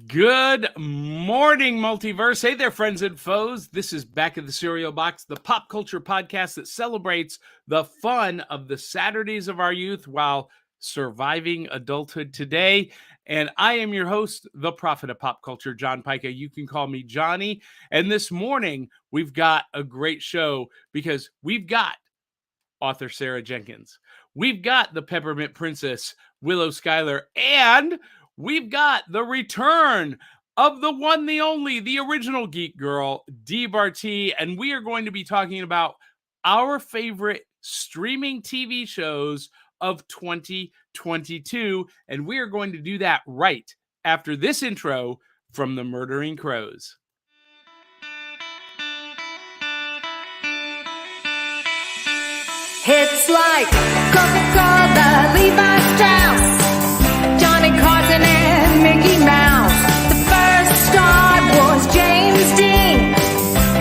Good morning, multiverse. Hey there, friends and foes. This is Back of the Cereal Box, the pop culture podcast that celebrates the fun of the Saturdays of our youth while surviving adulthood today. And I am your host, the prophet of pop culture, John Pica. You can call me Johnny. And this morning, we've got a great show because we've got author Sarah Jenkins. We've got the Peppermint Princess, Willow Schuyler, and we've got the return of the one, the only, the original Geek Girl, Dee Barty, and we are going to be talking about our favorite streaming TV shows of 2022, and we are going to do that right after this intro from the Murdering Crows. It's like Coca-Cola, Levi Strauss, Johnny Carson and Mickey Mouse. The first star was James Dean,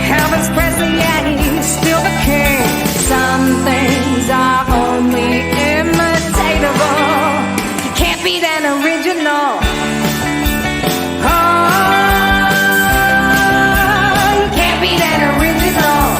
Elvis Presley, and he's still the king. Some things are only imitatable. You can't beat an original. Oh, you can't beat an original.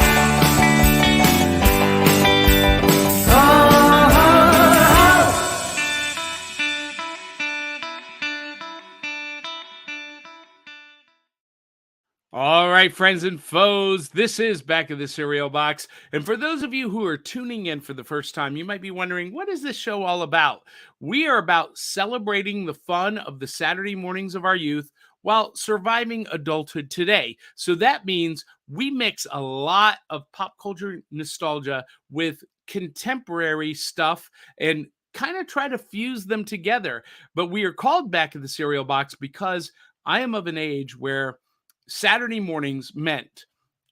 All right, friends and foes, this is Back of the Cereal Box. And for those of you who are tuning in for the first time, you might be wondering, what is this show all about? We are about celebrating the fun of the Saturday mornings of our youth while surviving adulthood today. So that means we mix a lot of pop culture nostalgia with contemporary stuff and kind of try to fuse them together. But we are called Back of the Cereal Box because I am of an age where Saturday mornings meant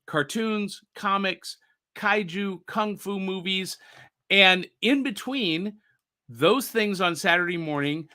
cartoons, comics, kaiju, kung fu movies, and in between those things on Saturday morning,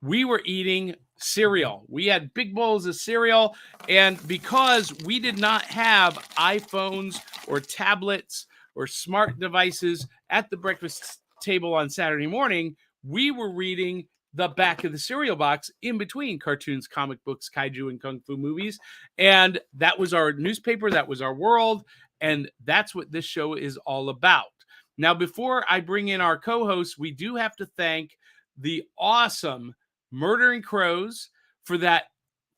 we were eating cereal. We had big bowls of cereal, and because we did not have iPhones or tablets or smart devices at the breakfast table on Saturday morning, we were reading the Back of the Cereal Box in between cartoons, comic books, kaiju, and kung fu movies. And that was our newspaper. That was our world. And that's what this show is all about. Now, before I bring in our co-hosts, we do have to thank the awesome Murdering Crows for that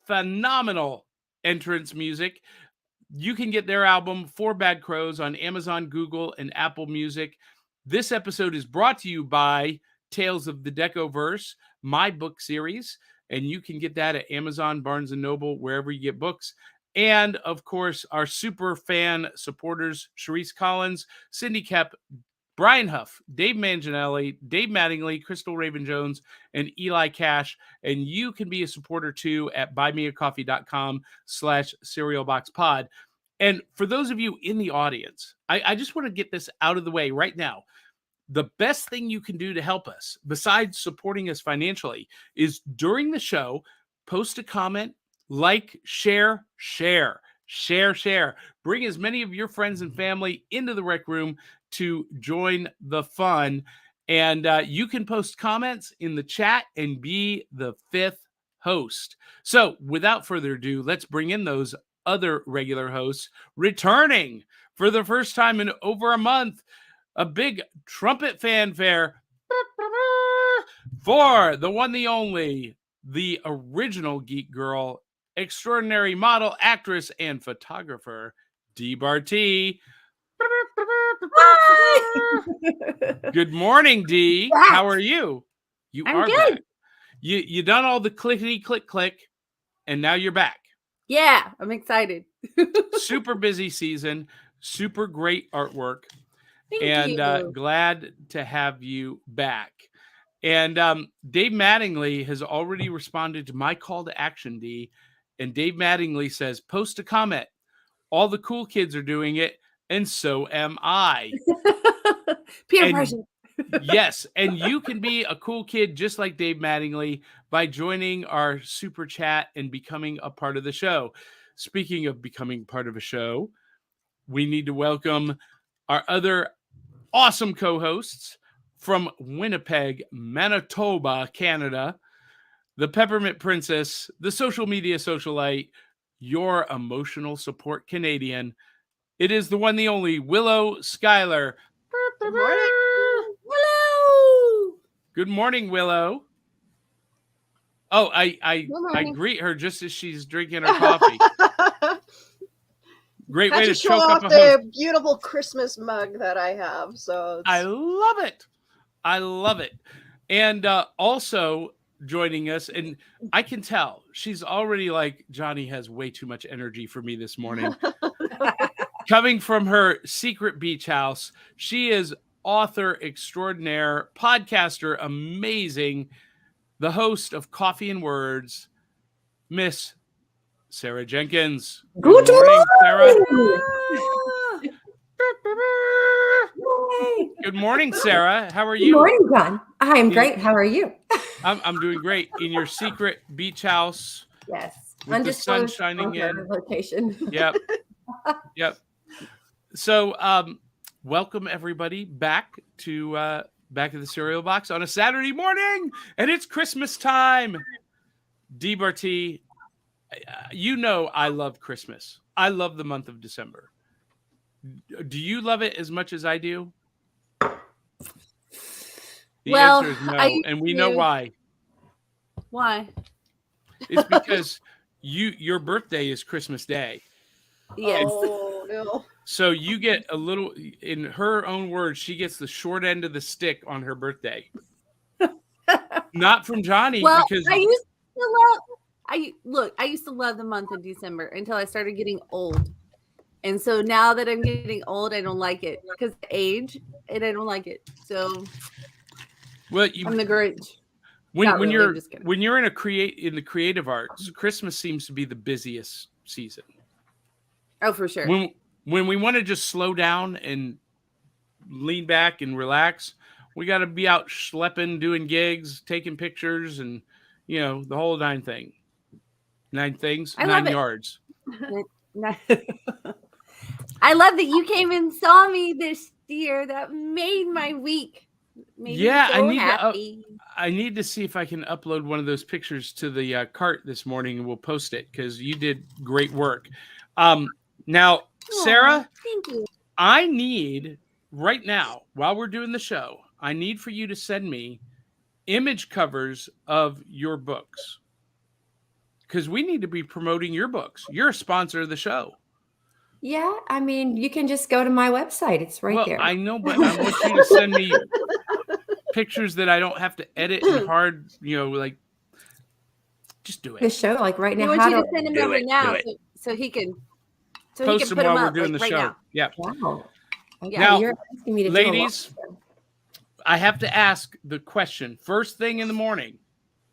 phenomenal entrance music. You can get their album, Four Bad Crows, on Amazon, Google, and Apple Music. This episode is brought to you by Tales of the Decoverse, my book series, and you can get that at Amazon, Barnes & Noble, wherever you get books. And, of course, our super fan supporters, Charisse Collins, Cindy Kep, Brian Huff, Dave Manginelli, Dave Mattingly, Crystal Raven-Jones, and Eli Cash. And you can be a supporter, too, at buymeacoffee.com/cerealboxpod. And for those of you in the audience, I just want to get this out of the way right now. The best thing you can do to help us, besides supporting us financially, is during the show, post a comment, like, share. Bring as many of your friends and family into the rec room to join the fun. And you can post comments in the chat and be the fifth host. So without further ado, let's bring in those other regular hosts returning for the first time in over a month. A big trumpet fanfare for the one, the only, the original Geek Girl, extraordinary model, actress, and photographer, Dee Barty. Good morning, Dee. Yes. How are you? I'm good. Back. You done all the clickety click, and now you're back. Yeah, I'm excited. Super busy season, super great artwork. Thank And you. glad to have you back. And Dave Mattingly has already responded to my call to action, Dee. And Dave Mattingly says, post a comment. All the cool kids are doing it, and so am I. Peer pressure. Yes, and you can be a cool kid just like Dave Mattingly by joining our super chat and becoming a part of the show. Speaking of becoming part of a show, we need to welcome our other awesome co-hosts from Winnipeg, Manitoba, Canada. the Peppermint Princess, the social media socialite, your emotional support Canadian. It is the one, the only Willow Schuyler. Good morning. Hello. Good morning, Willow. Oh, I morning. greet her just as she's drinking her coffee. Great Had way to to show choke off up a host. the beautiful Christmas mug that I have. So I love it. I love it. And also joining us, and I can tell she's already like, Johnny has way too much energy for me this morning. Coming from her secret beach house, she is author extraordinaire, podcaster, amazing, the host of Coffee and Words, Miss Sarah Jenkins. Good morning, Sarah. Yay. Good morning, Sarah. How are Good you? morning, John. I am great. How are you? I'm doing great. In your secret beach house. Yes. With the sun Undisclosed shining owner in. location. Yep. Yep. So welcome everybody back to the cereal box on a Saturday morning, and it's Christmas time. D. Barty, you know I love Christmas. I love the month of December. Do you love it as much as I do? The Well, answer is no, I and we know do. why. Why? It's because your birthday is Christmas Day. Yes. Oh no. So you get a little, in her own words, she gets the short end of the stick on her birthday. Not from Johnny, Well, because I used to love. I used to love the month of December until I started getting old, and so now that I'm getting old, I don't like it because of age, and I don't like it. So well, I'm the Grinch. when not really, you're just kidding. when you're in the creative arts, Christmas seems to be the busiest season. Oh, for sure. When we want to just slow down and lean back and relax, we got to be out schlepping, doing gigs, taking pictures, and the whole nine things, I love 9 it. yards. I love that you came and saw me this year. That made my week. Made me Yeah, so happy. I need to see if I can upload one of those pictures to the cart this morning, and we'll post it because you did great work. Now, Sarah, Thank you. I need right now, while we're doing the show, I need for you to send me image covers of your books because we need to be promoting your books. You're a sponsor of the show. Yeah, I mean, you can just go to my website. It's right there. I know, but I want you to send me pictures that I don't have to edit and hard, like, just do The it. show, like right I now. want How you to do send him do over it, now do it. so he can Post them put while them we're up doing like, the right show. now. Yeah. wow. Okay, Now, you're asking me to ladies, do a lot. I have to ask the question first thing in the morning,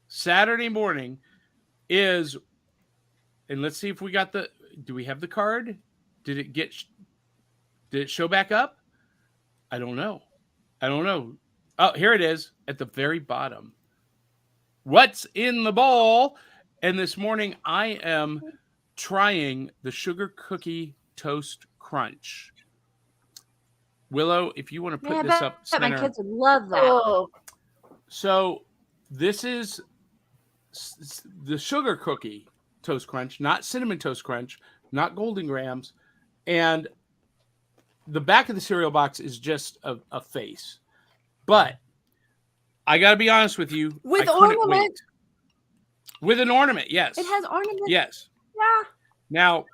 Saturday morning, is, and let's see if we got do we have the card? Did it show back up? I don't know. Oh, here it is at the very bottom. What's in the bowl? And this morning I am trying the Sugar Cookie Toast Crunch. Willow, if you want to put this up My center. kids would love that. Oh, So this is the Sugar Cookie Toast Crunch, not Cinnamon Toast Crunch, not Golden Grams. And the back of the cereal box is just a face. But I got to be honest with you. With I couldn't ornament? wait. With an ornament, yes. It has ornaments. Yes. Yeah. Now,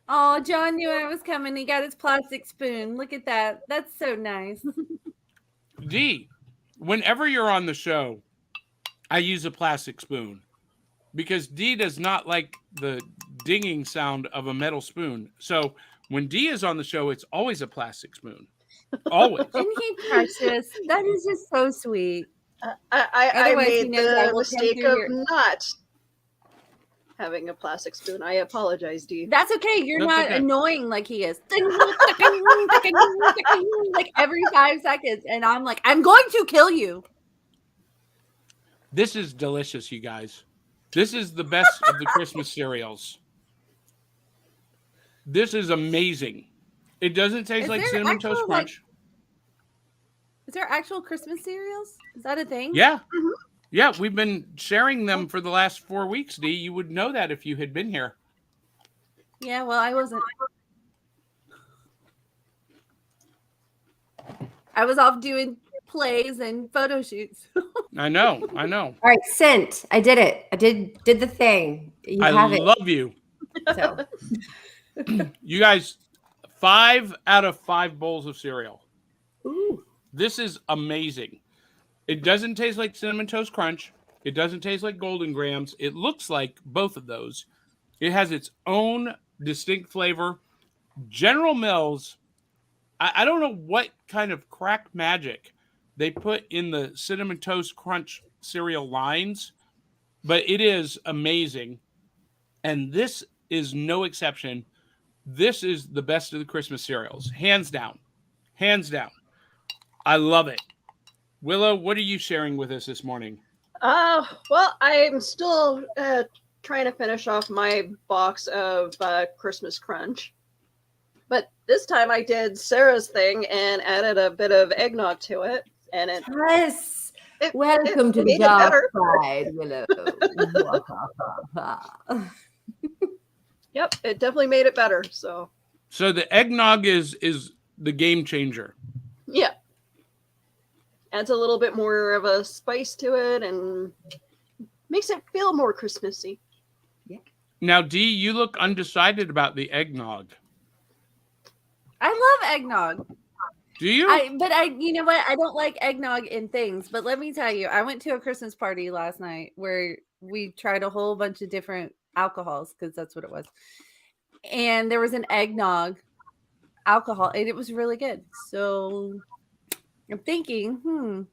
Oh, John knew I was coming. He got his plastic spoon. Look at that. That's so nice. Dee, whenever you're on the show, I use a plastic spoon because Dee does not like the dinging sound of a metal spoon. So when Dee is on the show, it's always a plastic spoon. Always. Isn't he precious? That is just so sweet. I Otherwise, he made knows I the will come mistake through of here. not having a plastic spoon. I apologize, Dee. That's okay. You're That's not okay. annoying like he is. Like every 5 seconds. And I'm like, I'm going to kill you. This is delicious, you guys. This is the best of the Christmas cereals. This is amazing. It doesn't taste Is like there Cinnamon actual, Toast like- Crunch. Is there actual Christmas cereals? Is that a thing? Yeah. Mhm. Yeah, we've been sharing them for the last 4 weeks, Dee. You would know that if you had been here. Yeah, well, I wasn't. I was off doing plays and photo shoots. I know. All right, sent. I did it. I did the thing. You I have it. love you. So You guys, 5 out of 5 bowls of cereal. ooh. This is amazing. It doesn't taste like Cinnamon Toast Crunch. It doesn't taste like Golden Grams. It looks like both of those. It has its own distinct flavor. General Mills, I don't know what kind of crack magic they put in the Cinnamon Toast Crunch cereal lines, but it is amazing. And this is no exception. This is the best of the Christmas cereals. Hands down. Hands down. I love it. Willow, what are you sharing with us this morning? Well, I'm still trying to finish off my box of Christmas Crunch. But this time I did Sarah's thing and added a bit of eggnog to it. And it Yes. It- Welcome it to the made it dark better. side, Willow. Yep, it definitely made it better. So So the eggnog is the game changer. yeah. Adds a little bit more of a spice to it and makes it feel more Christmassy. Now, Dee, you look undecided about the eggnog. I love eggnog. Do you? You know what? I don't like eggnog in things, but let me tell you, I went to a Christmas party last night where we tried a whole bunch of different alcohols because that's what it was. And there was an eggnog alcohol, and it was really good. So I'm thinking,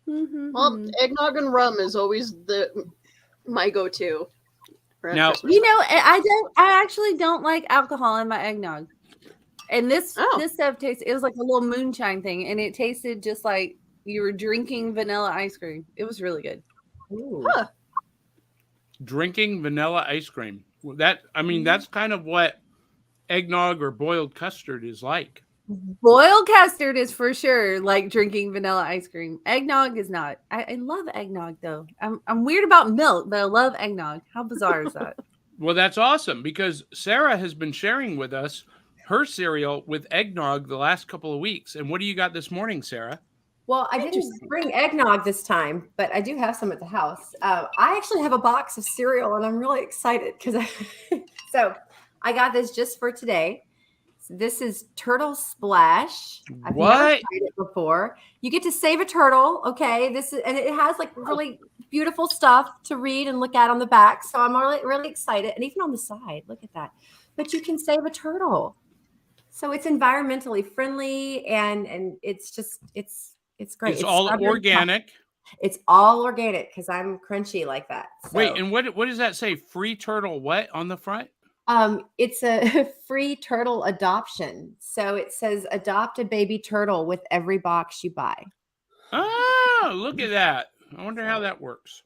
Well, eggnog and rum is always my go-to. for Now- Christmas. you know, I actually don't like alcohol in my eggnog. And this stuff tastes, it was like a little moonshine thing, and it tasted just like you were drinking vanilla ice cream. It was really good. Ooh. Huh. Drinking vanilla ice cream. That's kind of what eggnog or boiled custard is like. Boiled custard is for sure like drinking vanilla ice cream. Eggnog is not. I love eggnog though. I'm weird about milk, but I love eggnog. How bizarre is that? Well, that's awesome because Sarah has been sharing with us her cereal with eggnog the last couple of weeks. And what do you got this morning, Sarah? Well, I didn't bring eggnog this time, but I do have some at the house. I actually have a box of cereal, and I'm really excited because so I got this just for today. So this is Turtle Splash. I've What? never tried it before. You get to save a turtle, okay? And it has like really beautiful stuff to read and look at on the back. So I'm really excited, and even on the side, look at that. But you can save a turtle. So it's environmentally friendly, and it's great. It's all strawberry organic. It's all organic because I'm crunchy like that. So, Wait, and what does that say? Free turtle what on the front? it's a free turtle adoption. So it says adopt a baby turtle with every box you buy. Oh, look at that. I wonder how that works.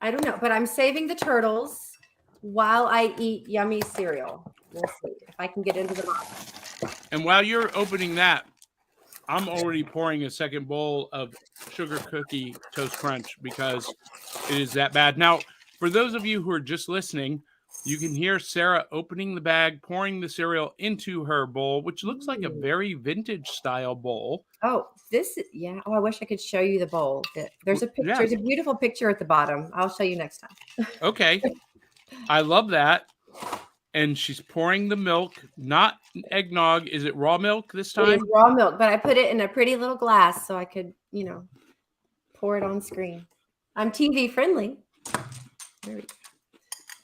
I don't know, but I'm saving the turtles while I eat yummy cereal. We'll see if I can get into the box. And while you're opening that, I'm already pouring a second bowl of sugar cookie toast crunch because it is that bad. Now, for those of you who are just listening, you can hear Sarah opening the bag, pouring the cereal into her bowl, which looks like a very vintage style bowl. Oh, yeah. Oh, I wish I could show you the bowl. There's a picture. Yeah. There's a beautiful picture at the bottom. I'll show you next time. Okay. I love that. And she's pouring the milk, not eggnog. Is it raw milk this It is time? raw milk, but I put it in a pretty little glass so I could, pour it on screen. I'm TV friendly. There we go.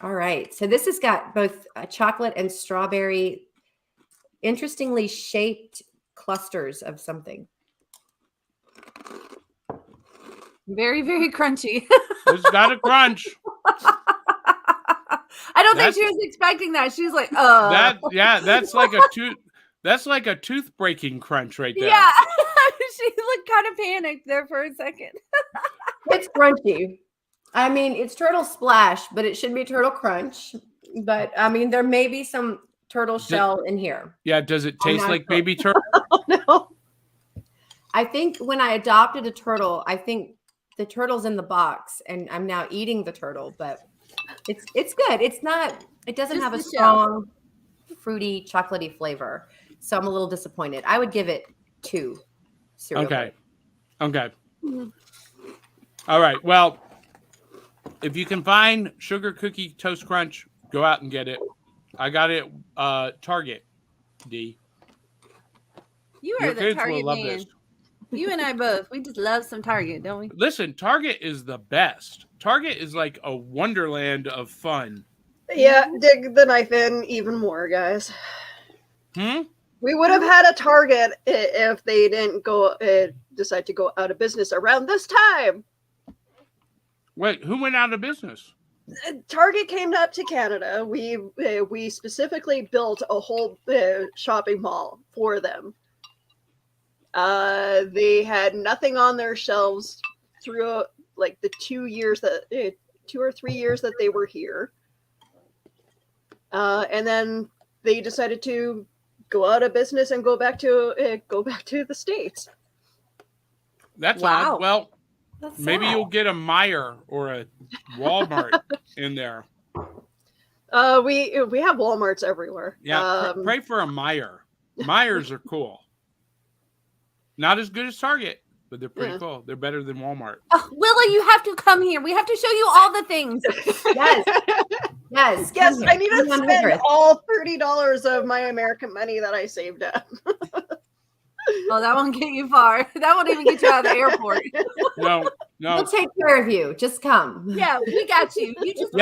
All right. So this has got both chocolate and strawberry, interestingly shaped clusters of something. Very, very crunchy. It's got a crunch. I don't think she was expecting that. She was like, That's like a tooth breaking crunch right there. yeah. She looked kind of panicked there for a second. It's crunchy. I mean, it's Turtle Splash, but it should be Turtle Crunch. But I mean, there may be some turtle shell in here. Yeah, does it taste not like sure. baby turtle? no. I think when I adopted a turtle, I think the turtle's in the box, and I'm now eating the turtle. But it's good. It's not. It doesn't Just have a the shell. strong, fruity, chocolatey flavor. So I'm a little disappointed. I would give it 2 cereal Okay. bowls. Okay. All right. Well, if you can find Sugar Cookie Toast Crunch, go out and get it. I got it Target, D. You Your are the kids will Target love man. this. You and I both. We just love some Target, don't we? Listen, Target is the best. Target is like a wonderland of fun. Yeah, dig the knife in even more, guys. Hmm? We would have had a Target if they didn't decide to go out of business around this time. Wait, who went out of business? Target came up to Canada. We specifically built a whole shopping mall for them. They had nothing on their shelves through like the 2 years that 2 or 3 years that they were here. And then they decided to go out of business and go back to the States. That's Wow. odd. Well, That's maybe sad. you'll get a Meijer or a Walmart in there. We have Walmarts everywhere. Yeah, pray for a Meijer. Meijers are cool. Not as good as Target, but they're pretty Yeah. cool. They're better than Walmart. Oh, Willa, you have to come here. We have to show you all the things. Yes. Yes. Yes, come I here. need to Come on spend over. all $30 of my American money that I saved up. Oh, that won't get you far. That won't even get you out of the airport. No, We'll no. take care of you. Just come. Yeah, we got you. You just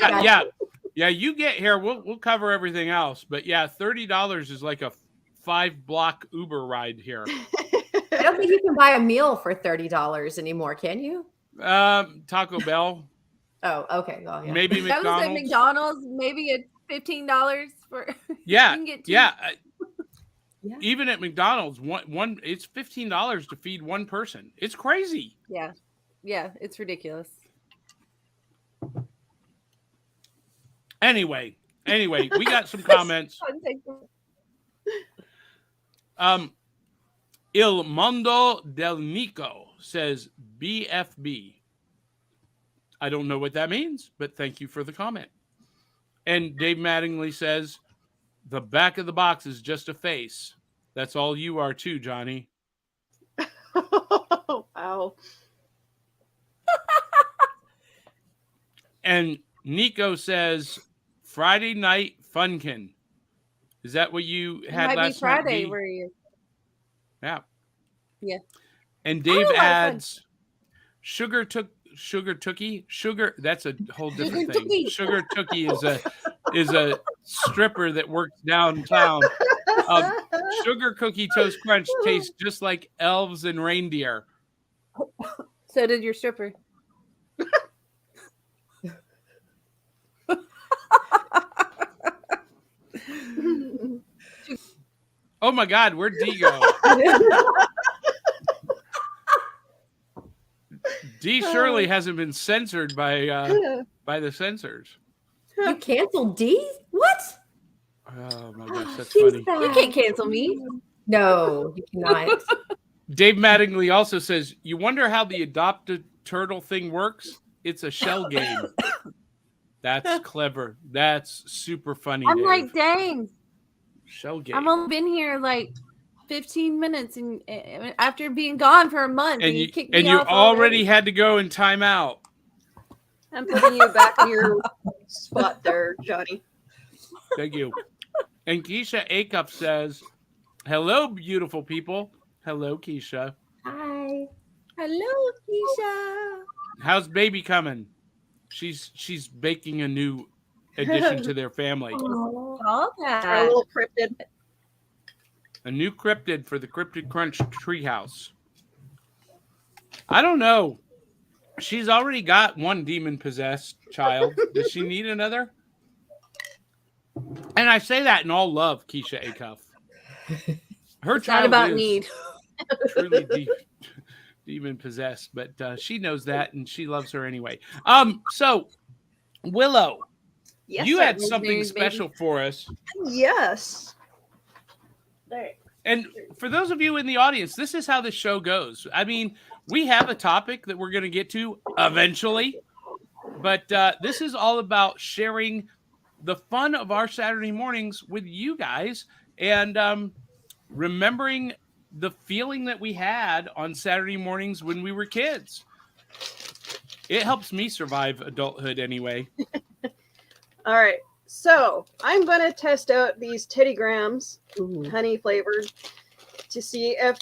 Yeah. You get here, we'll cover everything else. But yeah, $30 is like a 5-block Uber ride here. I don't think you can buy a meal for $30 anymore, can you? Taco Bell, Oh, okay. Oh, yeah. maybe That was at McDonald's. McDonald's. Maybe it's $15 for. Yeah, You can get two. yeah. Yeah. Even at McDonald's, one it's $15 to feed one person. It's crazy. Yeah, it's ridiculous. Anyway, we got some comments. Il Mondo del Nico says BFB. I don't know what that means, but thank you for the comment. And Dave Mattingly says, the back of the box is just a face. That's all you are too, Johnny. Wow. And Nico says, Friday night funkin. Is that what you It had might be last Friday. night? Dee? Where you? Yeah. Yeah. And I Dave had a lot of fun. adds, sugar tookie. That's a whole different thing. Tookie. Sugar tookie is a stripper that works downtown. Sugar cookie toast crunch tastes just like elves and reindeer. So did your stripper. Oh my God, where'd D go? D surely hasn't been censored by the censors. You canceled D? What? Oh my gosh, that's She's funny. bad. You can't cancel me. No, you cannot. Dave Mattingly also says, you wonder how the adopted turtle thing works? It's a shell game. That's clever. That's super funny. I'm Dave. like, dang. Shell game. I've only been here like 15 minutes, and after being gone for a month, and you you, kicked me and you off already had to go in timeout. I'm putting you back in your spot there, Johnny. Thank you. And Keisha Acuff says, hello, beautiful people. Hello, Keisha. Hi. Hello, Keisha. How's baby coming? She's baking a new addition to their family. Oh, All Our that. little cryptid. A new cryptid for the Cryptid Crunch treehouse. I don't know. She's already got one demon-possessed child. Does she need another? And I say that in all love, Keisha Acuff. Her It's not child about is need. truly demon-possessed, but she knows that, and she loves her anyway. So, Willow, Yes, you sir. had something Rosemary's Baby. special for us. Yes. There. And for those of you in the audience, this is how this show goes. I mean, we have a topic that we're going to get to eventually, but this is all about sharing the fun of our Saturday mornings with you guys and remembering the feeling that we had on Saturday mornings when we were kids. It helps me survive adulthood anyway. All right. So I'm going to test out these Teddy Grahams, Ooh. honey flavored, to see if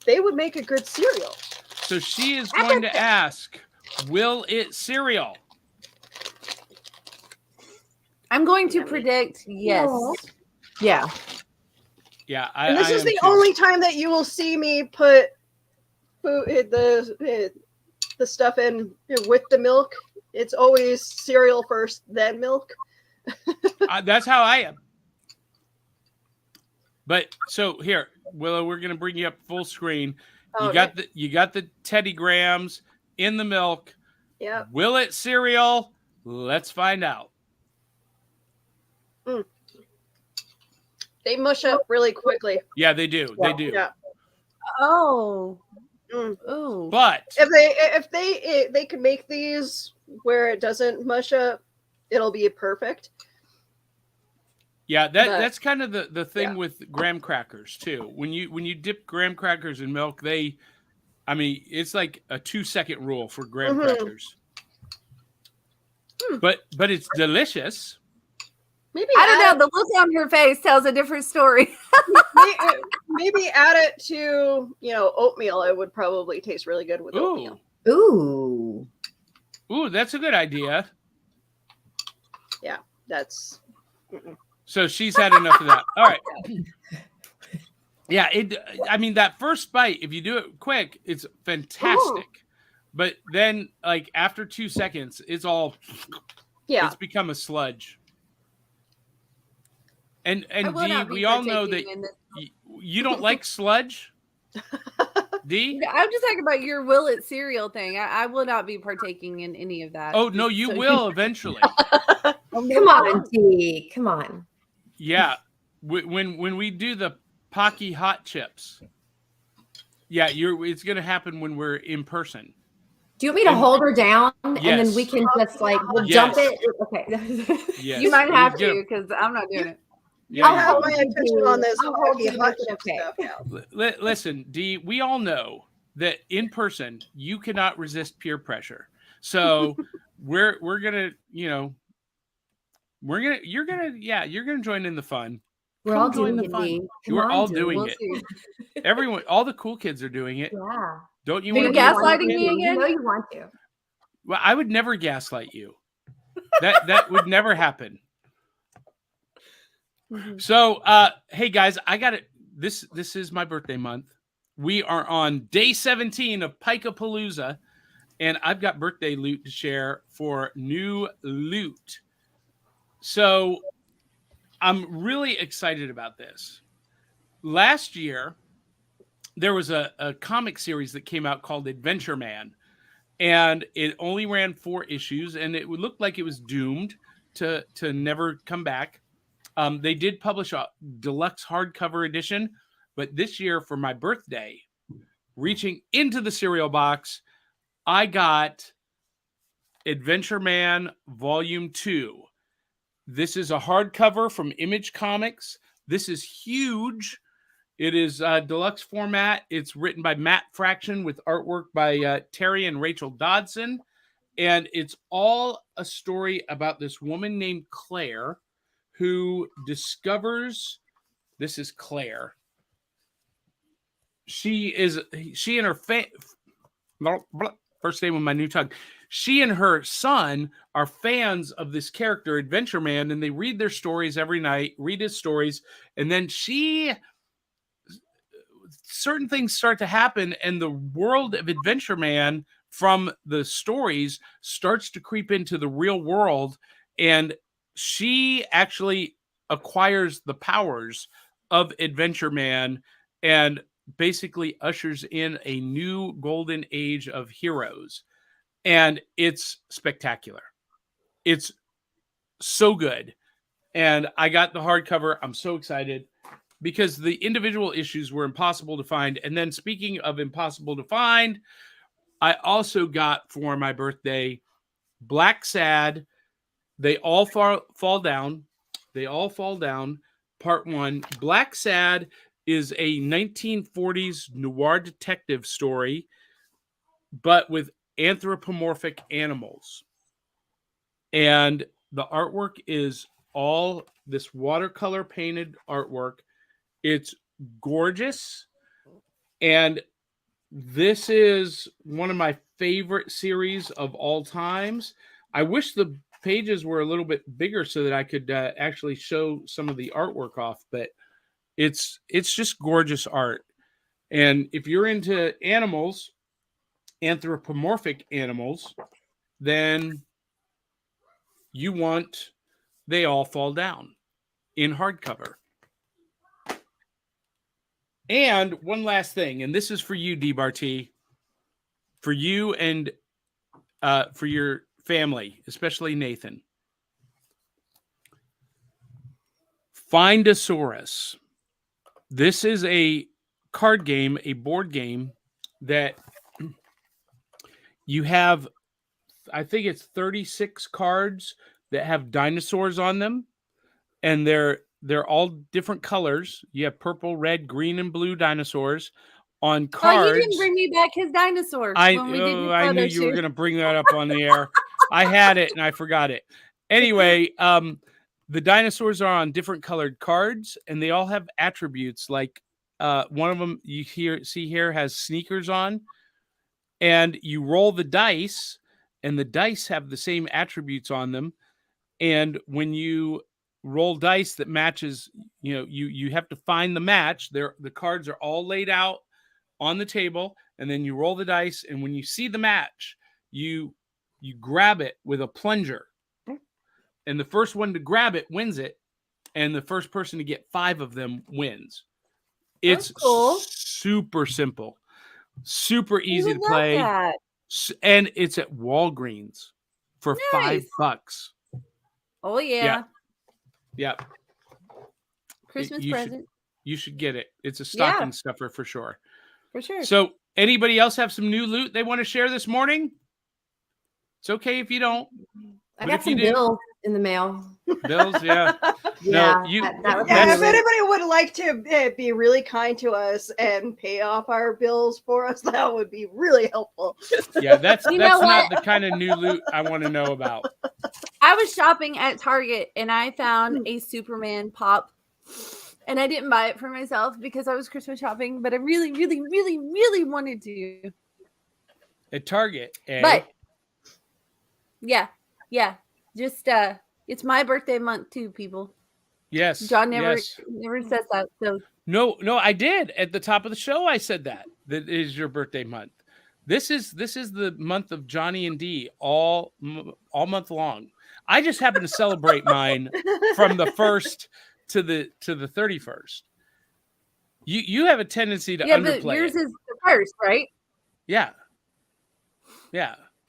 they would make a good cereal. So she is going to ask, will it cereal? I'm going to predict yes. Yeah. Yeah. And this I is am the too. only time that you will see me put the stuff in with the milk. It's always cereal first, then milk. That's how I am. But so here, Willow, we're gonna bring you up full screen. Oh, You got the Teddy Grahams in the milk. Yeah. Will it cereal? Let's find out. They mush up really quickly. Yeah, they do. They do. Yeah. Oh. Mm. Ooh. But If they could make these where it doesn't mush up, it'll be perfect. yeah, But- that's kind of the thing Yeah. with graham crackers too. When you dip graham crackers in milk, it's like a 2-second rule for graham Mhm. crackers. But it's delicious. Maybe I don't add know. The look on her face tells a different story. maybe add it to oatmeal. It would probably taste really good with oatmeal. Ooh, Ooh. that's a good idea. That's So she's had enough of that. All right. Yeah, I mean, that first bite, if you do it quick, it's fantastic. But then, like, after 2 seconds, it's yeah. become a sludge. And I will Dee, not be we all know that partaking in this. you don't like sludge. Dee? I'm just talking about your will it cereal thing. I will not be partaking in any of that. Oh, no, you So will eventually. Come on, Dee. Come on. Yeah. When we do the Pocky hot chips, yeah, it's going to happen when we're in person. Do you want me to hold her down and Yes. then we can just we'll Yes. jump it? Okay. Yes. You might have Get to 'em. because I'm not doing it. Yeah, You you have do. my attention on this I'll hold hockey you, hot make it chip okay. stuff. Yeah. Listen, Dee, we all know that in person you cannot resist peer pressure. So we're gonna, you're gonna join in the fun. We're Come all join doing the it, fun. Dee. Come We're on, all Dee. doing We'll it. see. Everyone, all the cool kids are doing it. Yeah. Don't you Are you want to? gaslighting me You again? know you want to. Well, I would never gaslight you. That would never happen. So, hey guys, I got it. This is my birthday month. We are on day 17 of Pike-a-Palooza, and I've got birthday loot to share for new loot. So, I'm really excited about this. Last year, there was a comic series that came out called Adventure Man, and it only ran 4 issues, and it looked like it was doomed to never come back. They did publish a deluxe hardcover edition, but this year for my birthday, reaching into the cereal box, I got Adventure Man Volume 2. This is a hardcover from Image Comics. This is huge. It is deluxe format. It's written by Matt Fraction with artwork by Terry and Rachel Dodson. And it's all a story about this woman named Claire who discovers, this is Claire. She and her first name with my new tongue. She and her son are fans of this character, Adventure Man, and they read their stories every night, read his stories, and then certain things start to happen, and the world of Adventure Man from the stories starts to creep into the real world, and she actually acquires the powers of Adventure Man and basically ushers in a new golden age of heroes. And it's spectacular. It's so good. And I got the hardcover. I'm so excited. because the individual issues were impossible to find. And then speaking of impossible to find, I also got for my birthday Black Sad. They all fall down. They all fall down. Part 1. Black Sad is a 1940s noir detective story, but with anthropomorphic animals. And the artwork is all this watercolor painted artwork. It's gorgeous. And this is one of my favorite series of all times. I wish the pages were a little bit bigger so that I could actually show some of the artwork off, but it's just gorgeous art. And if you're into animals, anthropomorphic animals, then you want They All Fall Down in hardcover. And one last thing, and this is for you, DBarT, for you and for your family, especially Nathan. Findosaurus. This is a card game, a board game that you have, I think it's 36 cards that have dinosaurs on them, and they're all different colors. You have purple, red, green, and blue dinosaurs on cards. Oh, you didn't bring me back his dinosaur. I when we did your knew photo you were shoot. going to bring that up on the air. I had it and I forgot it. Anyway, the dinosaurs are on different colored cards, and they all have attributes. Like one of them you see here has sneakers on, and you roll the dice, and the dice have the same attributes on them. And when you roll dice that matches, you have to find the match. The cards are all laid out on the table, and then you roll the dice, and when you see the match, you grab it with a plunger, and the first one to grab it wins it, and the first person to get 5 of them wins. It's cool. Super simple, super You easy would to love play, that. and it's at Walgreens for Nice. $5. Oh yeah. Yeah, Christmas you present you should get it. It's a stocking stuffer for sure. for sure. So, anybody else have some new loot they want to share this morning? It's okay if you don't. I But got if you some do- bills in the mail. Bills, yeah. Yeah, you- that was Yeah, my if new loot. anybody would like to be really kind to us and pay off our bills for us, that would be really helpful. Yeah, that's You know not what? the kind of new loot I want to know about. I was shopping at Target and I found a Superman pop. And I didn't buy it for myself because I was Christmas shopping, but I really, really, really, really wanted to. At Target, But yeah. Just it's my birthday month too, people. yes, John never yes. says that. So No, I did at the top of the show. I said that is your birthday month. This is the month of Johnny and D all month long. I just happen to celebrate mine from the 1st to the 31st. You have a tendency to yeah, but underplay yours it. is the first, right? Yeah.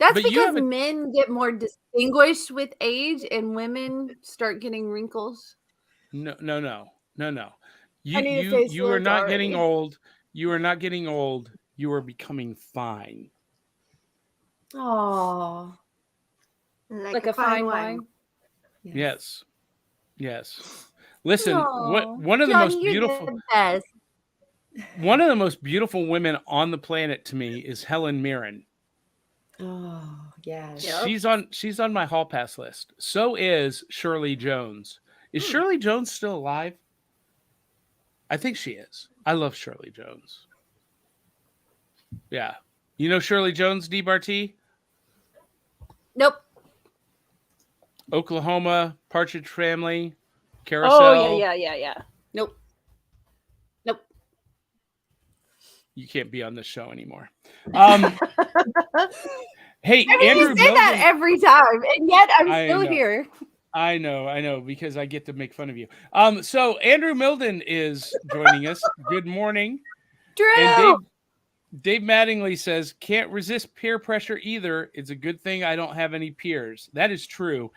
That's But you because have a- men get more distinguished with age and women start getting wrinkles. No. I need a facelift You are not getting already. old. You are not getting old. You are becoming fine. Oh, Like a fine wine. Yes. Listen, Aw, one of the Johnny, most you're beautiful the best. one of the most beautiful women on the planet to me is Helen Mirren. oh, yes. Yep. She's on my hall pass list. So is Shirley Jones. Is Shirley Jones still alive? I think she is. I love Shirley Jones. Yeah. You know Shirley Jones, DBarT? Nope. Oklahoma, Partridge Family, Carousel. Oh yeah. Nope. You can't be on this show anymore. Hey, I mean, Andrew you say that Milden- every time, and yet I'm I still know. here. I know, because I get to make fun of you. So Andrew Milden is joining us. Good morning. Drew. And Dave Mattingly says, can't resist peer pressure either. It's a good thing I don't have any peers. That is true.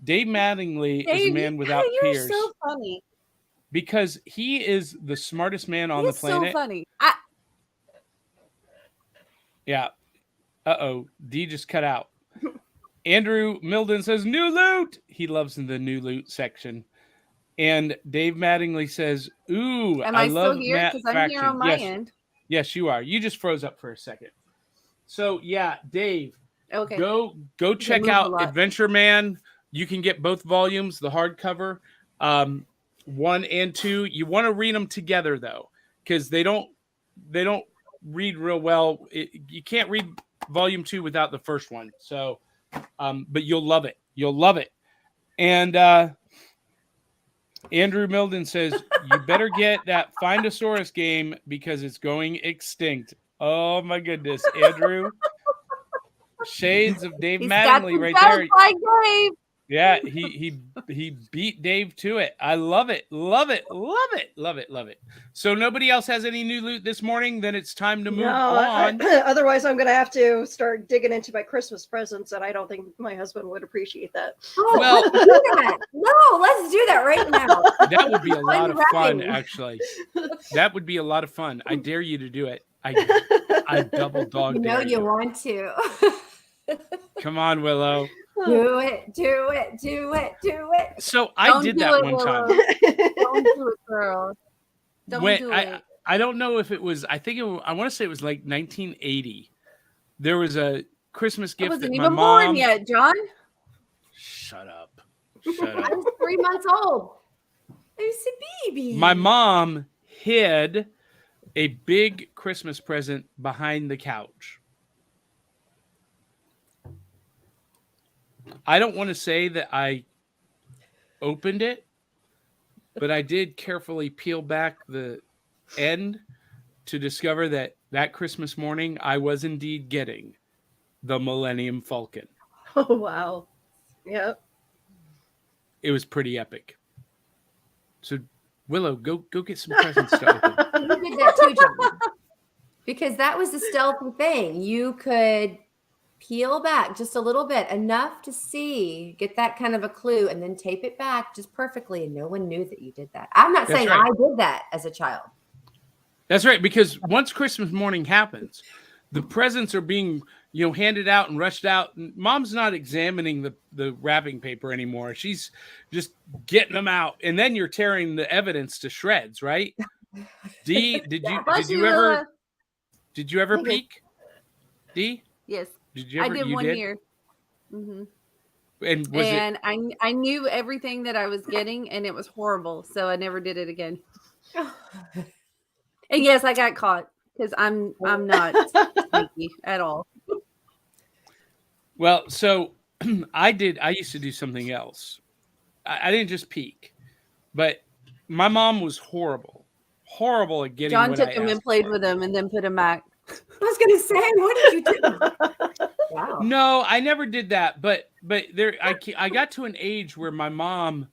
Dave Mattingly is a Dave, man without you're peers. so funny. because he is the smartest man on the He's so planet. funny. Yeah. Uh-oh. D just cut out. Andrew Milden says, new loot. He loves in the new loot section. And Dave Mattingly says, ooh, Am I I love still here? Matt Because I'm Faction. here on my Yes. end. Yes, you are. You just froze up for a second. So, yeah, Dave, Okay. go check moved a out lot. Adventure Man. You can get both volumes, the hardcover, 1 and 2. You want to read them together, though, because they don't read real well. You can't read volume 2 without the first one. So, but you'll love it. You'll love it. And Andrew Milden says, you better get that Findosaurus game because it's going extinct. Oh, my goodness. Andrew, shades of Dave He's got Mattingly some right there. satisfied Dave. Yeah, he beat Dave to it. I love it. Love it. Love it. Love it. Love it. So nobody else has any new loot this morning? Then it's time to move on. Otherwise, I'm going to have to start digging into my Christmas presents, and I don't think my husband would appreciate that. Oh, Well- let's do that. No, let's do that right now. That would be a lot of fun, Unwrapping. actually. That would be a lot of fun. I dare you to do it. I double dog You know dare you you. want to. Come on, Willow. Do it, do it, do it, do it. So I Don't did do that it, one time. Willow. Don't do it, girl. Don't When- do it. I don't know if it was. I want to say it was like 1980. There was a Christmas I gift wasn't that my even mom. born yet, John. Shut up. I Shut up. was 3 months old. I was a baby. My mom hid a big Christmas present behind the couch. I don't want to say that I opened it, but I did carefully peel back the end to discover that Christmas morning I was indeed getting the Millennium Falcon. Oh, wow. Yep. It was pretty epic. So Willow, go get some presents to open. You did that too, John. Because that was the stealthy thing. You could peel back just a little bit, enough to see, get that kind of a clue, and then tape it back just perfectly, and no one knew that you did that. I'm not That's saying right. I did that as a child. That's right, because once Christmas morning happens, the presents are being, handed out and rushed out. And Mom's not examining the wrapping paper anymore. She's just getting them out, and then you're tearing the evidence to shreds, right? D, Bless you, Willa. did you ever Thank you. peek? D, Yes, did you ever? I did you one did? year. Hmm And was it? And I knew everything that I was getting, and it was horrible. So I never did it again. And yes, I got caught because I'm not sneaky at all. Well, so I used to do something else. I didn't just peek, but my mom was horrible at getting. John what took I him asked and played for. with him, and then put him back. I was going to say, what did you do? Wow. No, I never did that. But I got to an age where my mom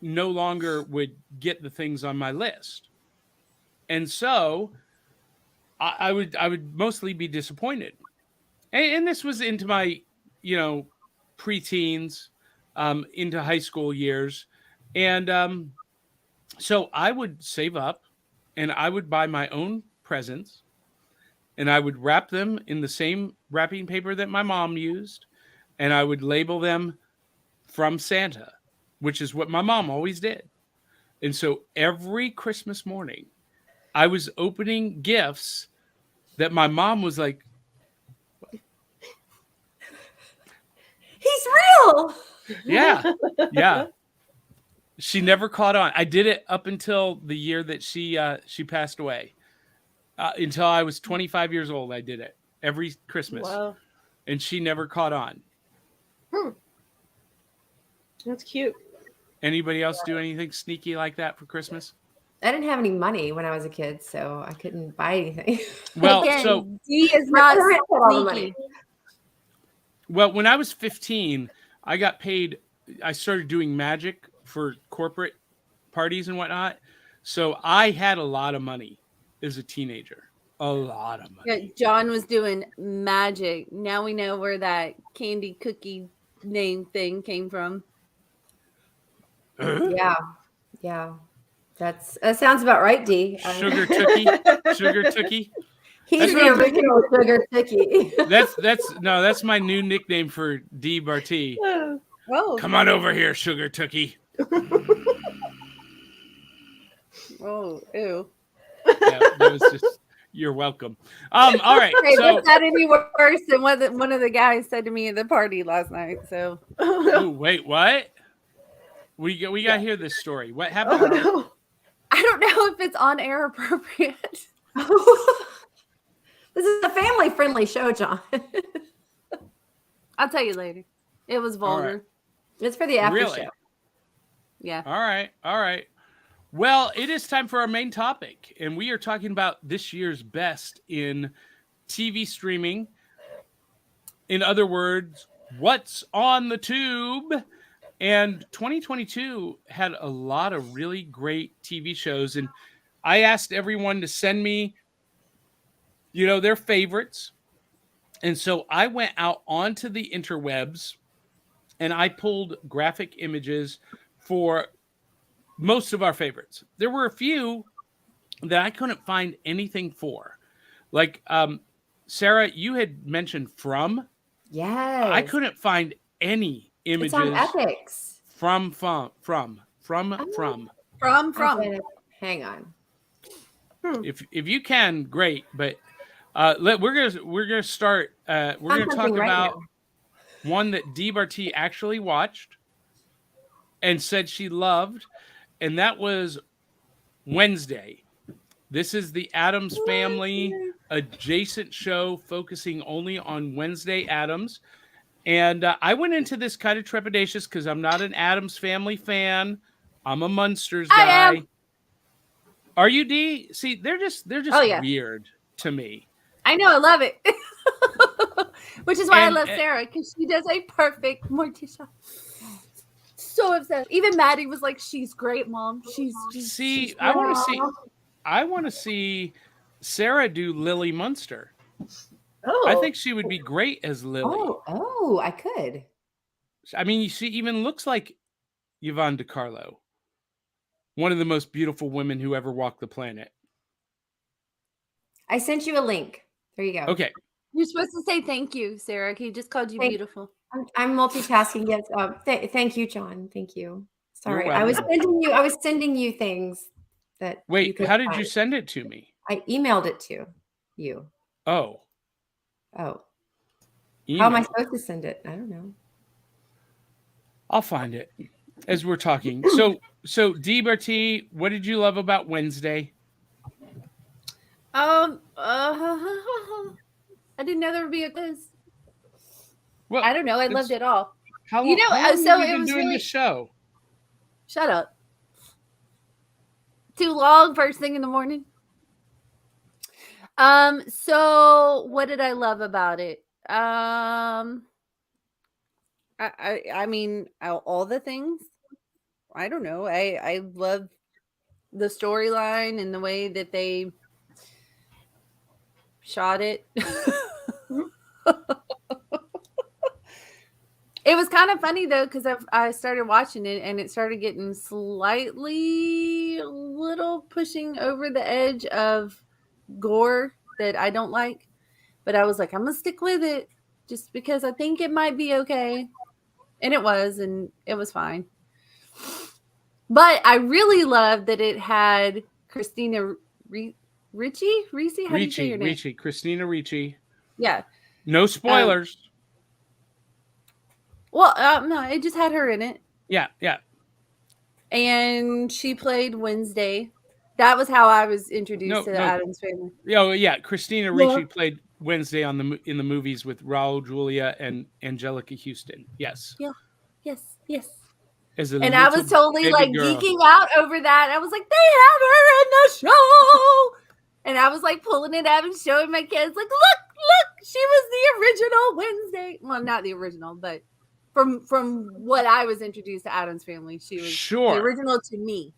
no longer would get the things on my list, and so I would mostly be disappointed. And this was into my preteens, into high school years, and so I would save up, and I would buy my own presents. And I would wrap them in the same wrapping paper that my mom used. And I would label them from Santa, which is what my mom always did. And so every Christmas morning, I was opening gifts that my mom was like, He's real. yeah. She never caught on. I did it up until the year that she passed away. Until I was 25 years old, I did it every Christmas. Wow. And she never caught on. That's cute. Anybody else do anything sneaky like that for Christmas? I didn't have any money when I was a kid, so I couldn't buy anything. Well, Again, so D is My not parents had all the sneaky. money. when I was 15, I got paid. I started doing magic for corporate parties and whatnot. So I had a lot of money as a teenager. A lot of money. Yeah, John was doing magic. Now we know where that candy cookie name thing came from. Yeah. That sounds about right, Dee. Sugar Tookie. Sugar Tookie. He's That's the what I'm original Sugar Tookie. That's my new nickname for D Barty. Oh, Come on over here, Sugar Tookie. oh, ew. Yeah, that was just. You're welcome. All right. Hey, So, that's not any worse than what one of the guys said to me at the party last night. So ooh, wait, what? We got to hear this story. What happened? Oh no. I don't know if it's on air appropriate. This is a family-friendly show, John. I'll tell you later. It was vulgar. right. It's for the after Really? show. Yeah. All right. All right. Well, it is time for our main topic, and we are talking about this year's best in TV streaming. In other words, what's on the tube? And 2022 had a lot of really great TV shows, and I asked everyone to send me, their favorites. And so I went out onto the interwebs and I pulled graphic images for most of our favorites. There were a few that I couldn't find anything for. Like Sarah, you had mentioned From. Yes. I couldn't find any images It's on Epics. from. From. Okay, hang on. If you can, great. But we're gonna start. We're gonna talk something right about now. one that D Barty actually watched and said she loved, and that was Wednesday. This is the Addams Family adjacent show focusing only on Wednesday Addams. And I went into this kind of trepidatious because I'm not an Addams Family fan. I'm a Munsters guy. I am. Are you, D? See, they're just Oh, yeah. weird to me. I know. I love it. Which is why And- I love Sarah, because she does a perfect Morticia. So obsessed. Even Maddie was like, "She's great, Mom. She's See, I want to see Sarah do Lily Munster. Oh. I think she would be great as Lily. Oh, I could. I mean, she even looks like Yvonne DiCarlo, one of the most beautiful women who ever walked the planet. I sent you a link. There you go. Okay. You're supposed to say thank you, Sarah. He just called you Thank- beautiful. I'm multitasking. Yes. Thank you, John. Thank you. Sorry, I was welcome. sending you things that. you Wait, could how did you find. send it to me? I emailed it to you. Oh, Oh, email. how am I supposed to send it? I don't know. I'll find it as we're talking. So D Barty, what did you love about Wednesday? I didn't know there would be a quiz. Well, I don't know. I loved it all. How You know, how long so have you it been was doing really- this show? Shut up. Too long, first thing in the morning. So what did I love about it? I mean, all the things. I don't know. I love the storyline and the way that they shot it. It was kind of funny though, because I started watching it and it started getting slightly a little pushing over the edge of gore that I don't like. But I was like, I'm gonna stick with it just because I think it might be okay. And it was fine. But I really loved that it had Christina Ricci? How do you say your name? Ricci, Christina Ricci. Yeah. No spoilers. Well, no, it just had her in it. Yeah. And she played Wednesday. That was how I was introduced to the Addams Family. Oh yeah, Christina Ricci played Wednesday in the movies with Raul Julia and Angelica Houston. Yes. Yes. And I was totally like girl. geeking out over that. I was like, they have her in the show. And I was like pulling it up and showing my kids, like, look, she was the original Wednesday. Well, not the original, but from what I was introduced to Addams Family, she was the original to me.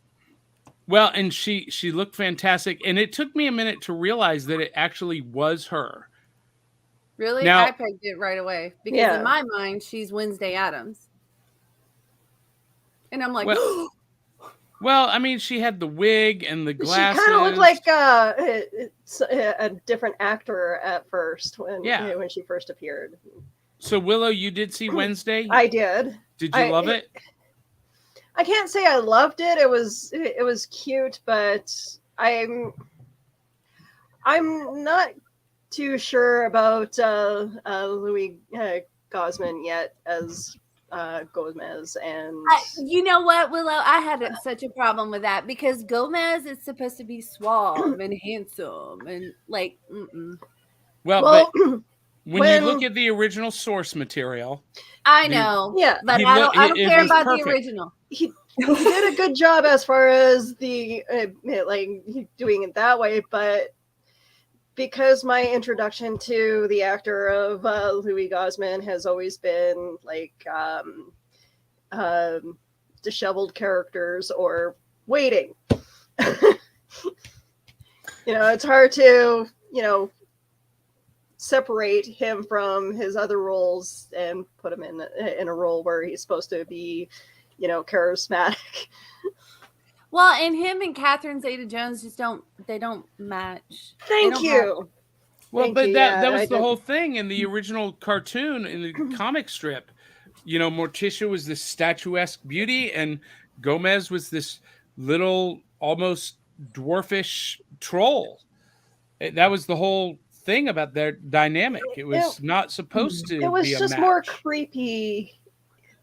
Well, and she looked fantastic, and it took me a minute to realize that it actually was her. Really? Now- I pegged it right away because in my mind, she's Wednesday Addams. And I'm like, Well, I mean, she had the wig and the She glasses. kind of looked like a different actor at first when she first appeared. So Willow, you did see Wednesday? I did. Did you love it? I can't say I loved it. It was cute, but I'm not too sure about Louis Gosman yet as Gomez, and you know what, Willow? I had such a problem with that because Gomez is supposed to be suave and handsome and like. Well, but when you look at the original source material, I know, but I don't care about the original. He did a good job as far as the like doing it that way, but because my introduction to the actor of Louis Gosman has always been like disheveled characters or waiting. It's hard to, separate him from his other roles and put him in a role where he's supposed to be, charismatic. Well, and him and Catherine Zeta-Jones just don't match. Thank you. Well, but that was the whole thing in the original cartoon, in the comic strip. Morticia was this statuesque beauty, and Gomez was this little, almost dwarfish troll. That was the whole thing about their dynamic. It was not supposed to be a match. It was just more creepy.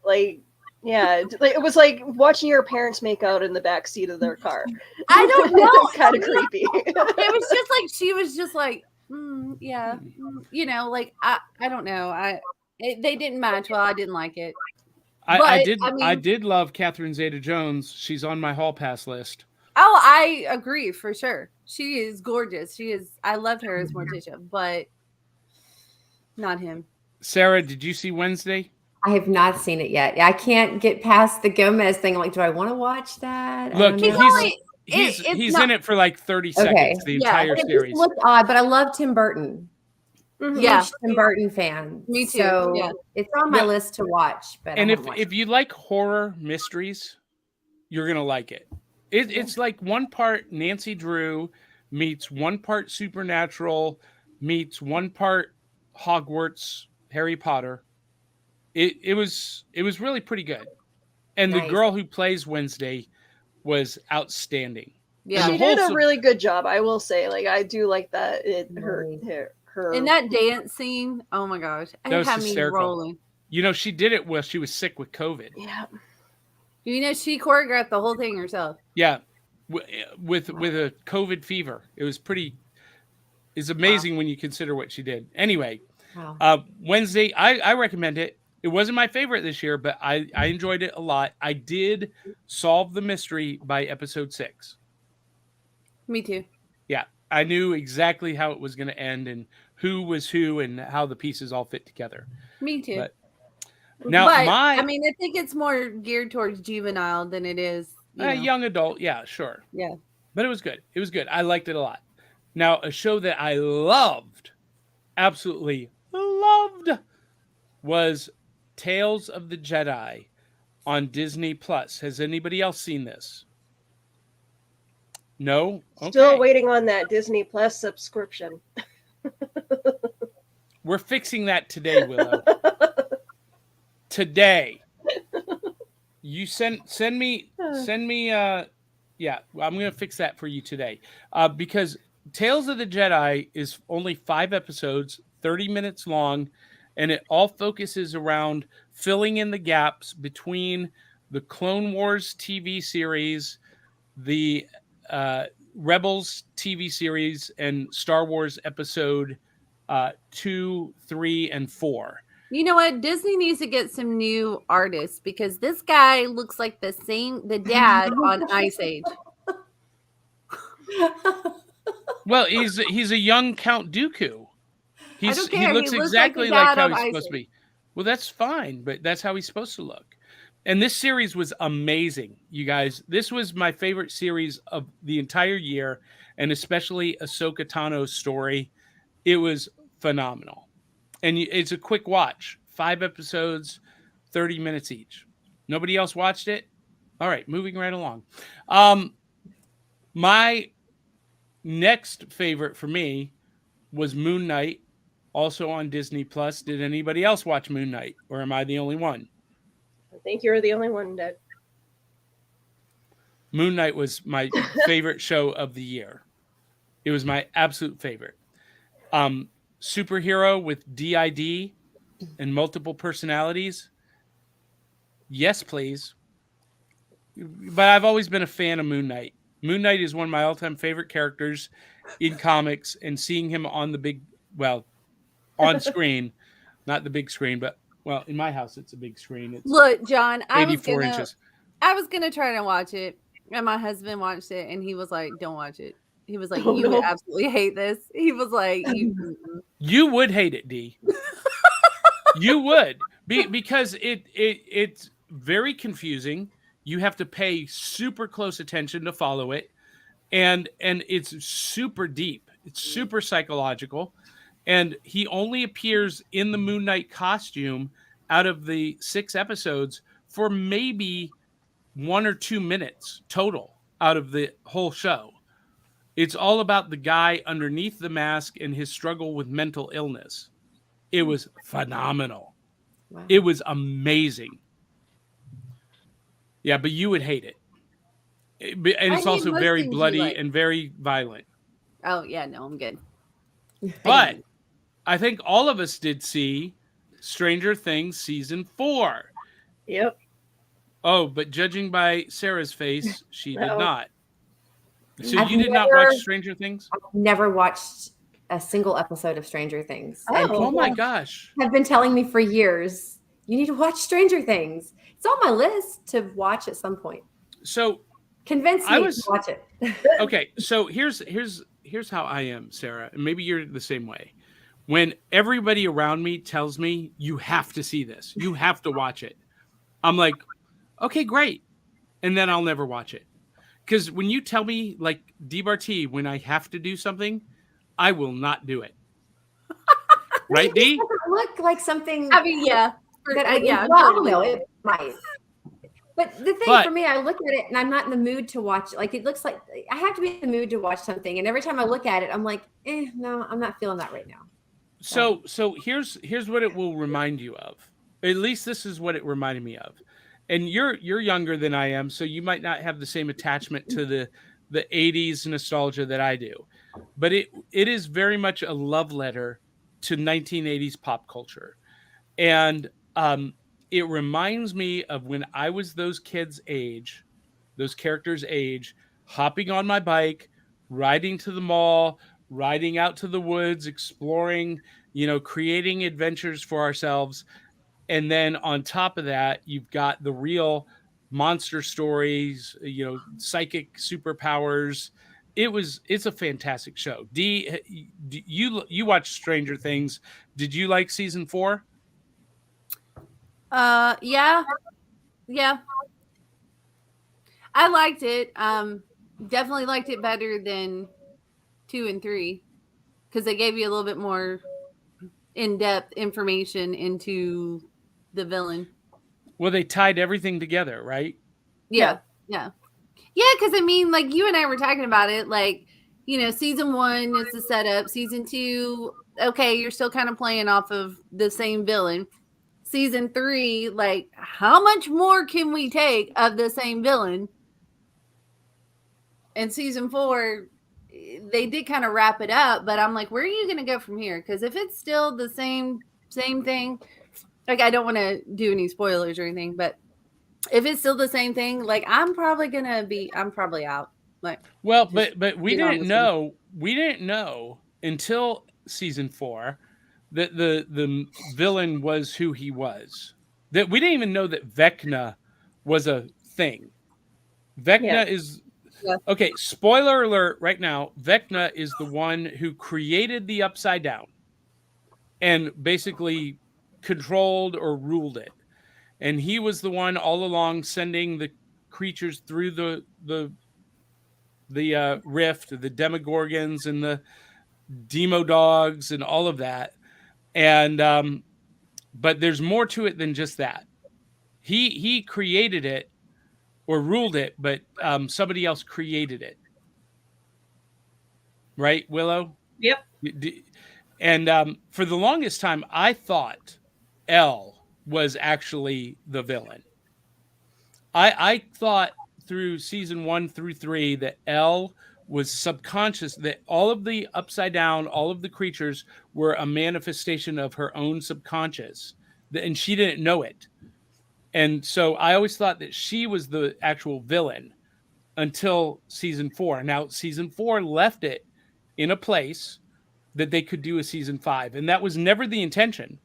Like, yeah, it was like watching your parents make out in the back seat of their car. I don't know. It was kind of creepy. It was just like she was just like, like I don't know. They didn't match well. I didn't like it. I did love Catherine Zeta-Jones. She's on my hall pass list. Oh, I agree for sure. She is gorgeous. I loved her as Morticia, but not him. Sarah, did you see Wednesday? I have not seen it yet. I can't get past the Gomez thing. I'm like, do I want to watch that? Look, he's in it for like 30 seconds, the entire series. It looked odd, but I love Tim Burton. Mm-hmm. Yeah. Tim Burton fan. Me too. So it's on my list to watch. But if you like horror mysteries, you're going to like it. It's like one part Nancy Drew meets one part Supernatural meets one part Hogwarts, Harry Potter. It was really pretty good. And the girl who plays Wednesday was outstanding. Yeah, she did a really good job. I will say, like, I do like that. Her in that dance scene. Oh my gosh, it had me rolling. She did it while she was sick with COVID. Yeah. She choreographed the whole thing herself. Yeah, with a COVID fever. It was pretty. It's amazing when you consider what she did. Anyway, Wednesday, I recommend it. It wasn't my favorite this year, but I enjoyed it a lot. I did solve the mystery by episode 6. Me too. Yeah, I knew exactly how it was going to end and who was who and how the pieces all fit together. Me too. I think it's more geared towards juvenile than it is young adult. Yeah, sure. Yeah, but it was good. It was good. I liked it a lot. Now, a show that I loved, absolutely loved, was Tales of the Jedi on Disney Plus. Has anybody else seen this? No? Okay. Still waiting on that Disney Plus subscription. We're fixing that today, Willow. Today. You send me I'm going to fix that for you today. Because Tales of the Jedi is only 5 episodes, 30 minutes long, and it all focuses around filling in the gaps between the Clone Wars TV series, the Rebels TV series, and Star Wars episode 2, 3, and 4. You know what? Disney needs to get some new artists because this guy looks like the dad on Ice Age. Well, he's a young Count Dooku. He looks exactly like how he's supposed to be. Well, that's fine, but that's how he's supposed to look. And this series was amazing, you guys. This was my favorite series of the entire year, and especially Ahsoka Tano's story. It was phenomenal. And it's a quick watch. 5 episodes, 30 minutes each. Nobody else watched it? All right, moving right along. My next favorite for me was Moon Knight, also on Disney Plus. Did anybody else watch Moon Knight, or am I the only one? I think you're the only one that. Moon Knight was my favorite show of the year. It was my absolute favorite. Superhero with DID and multiple personalities. Yes, please. But I've always been a fan of Moon Knight. Moon Knight is one of my all-time favorite characters in comics, and seeing him on on screen, not the big screen, but in my house it's a big screen. It's Look, John, 84 inches. I was gonna try to watch it, and my husband watched it, and he was like, "Don't watch it." He was like, Oh, "You no. would absolutely hate this." He was like, You would hate it, D. You would, because it's very confusing. You have to pay super close attention to follow it, and it's super deep. It's super psychological, and he only appears in the Moon Knight costume out of the 6 episodes for maybe 1 or 2 minutes total out of the whole show. It's all about the guy underneath the mask and his struggle with mental illness. It was phenomenal. Wow. It was amazing. Yeah, but you would hate it. And it's I hate also most very things you bloody like. and very violent. "Oh yeah, no, I'm good." But I think all of us did see Stranger Things season 4. Yep. Oh, but judging by Sarah's face, she did Uh-oh. not. So I've you did not never- watch Stranger Things? Never watched a single episode of Stranger Things. And Oh. Oh people my gosh. have been telling me for years, you need to watch Stranger Things. It's on my list to watch at some point. So Convince I me was- to watch it. okay, so here's how I am, Sarah, and maybe you're the same way. When everybody around me tells me you have to see this, you have to watch it, I'm like, okay, great, and then I'll never watch it. Because when you tell me, like DBRT, when I have to do something, I will not do it. Right, D? It doesn't look like something I mean, yeah, that I, yeah, well, I don't totally. know, it might. But the thing But- for me, I look at it and I'm not in the mood to watch. Like it looks like I have to be in the mood to watch something, and every time I look at it, I'm like, no, I'm not feeling that right now. So here's what it will remind you of. At least this is what it reminded me of. And you're younger than I am, so you might not have the same attachment to the 80s nostalgia that I do. But it is very much a love letter to 1980s pop culture. And it reminds me of when I was those kids' age, those characters' age, hopping on my bike, riding to the mall, riding out to the woods, exploring, creating adventures for ourselves. And then on top of that, you've got the real monster stories, psychic superpowers. It's a fantastic show. D, you watched Stranger Things. Did you like season 4? Yeah. I liked it. Definitely liked it better than 2 and 3 because they gave you a little bit more in-depth information into the villain. Well, they tied everything together, right? Yeah. Because I mean, like you and I were talking about it, like, season 1 is the setup. Season 2, okay, you're still kind of playing off of the same villain. Season 3, like, how much more can we take of the same villain? And season 4, they did kind of wrap it up, but I'm like, where are you going to go from here? Because if it's still the same thing, like, I don't want to do any spoilers or anything, but if it's still the same thing, like, I'm probably out. Like, Well, Just but we being didn't honest know. We didn't know until season 4 that the villain was who he was. That we didn't even know that Vecna was a thing. Vecna Yeah. is Yeah. okay. Spoiler alert! Right now, Vecna is the one who created the Upside Down, and basically controlled or ruled it. And he was the one all along sending the creatures through the rift, the Demogorgons and the Demo dogs and all of that. And but there's more to it than just that. He created it or ruled it, but somebody else created it. Right, Willow? Yep. And for the longest time, I thought Elle was actually the villain. I thought through season 1 through 3 that Elle was subconscious, that all of the upside down, all of the creatures were a manifestation of her own subconscious, and she didn't know it. And so I always thought that she was the actual villain until season 4. Now, season 4 left it in a place that they could do a season 5. And that was never the intention.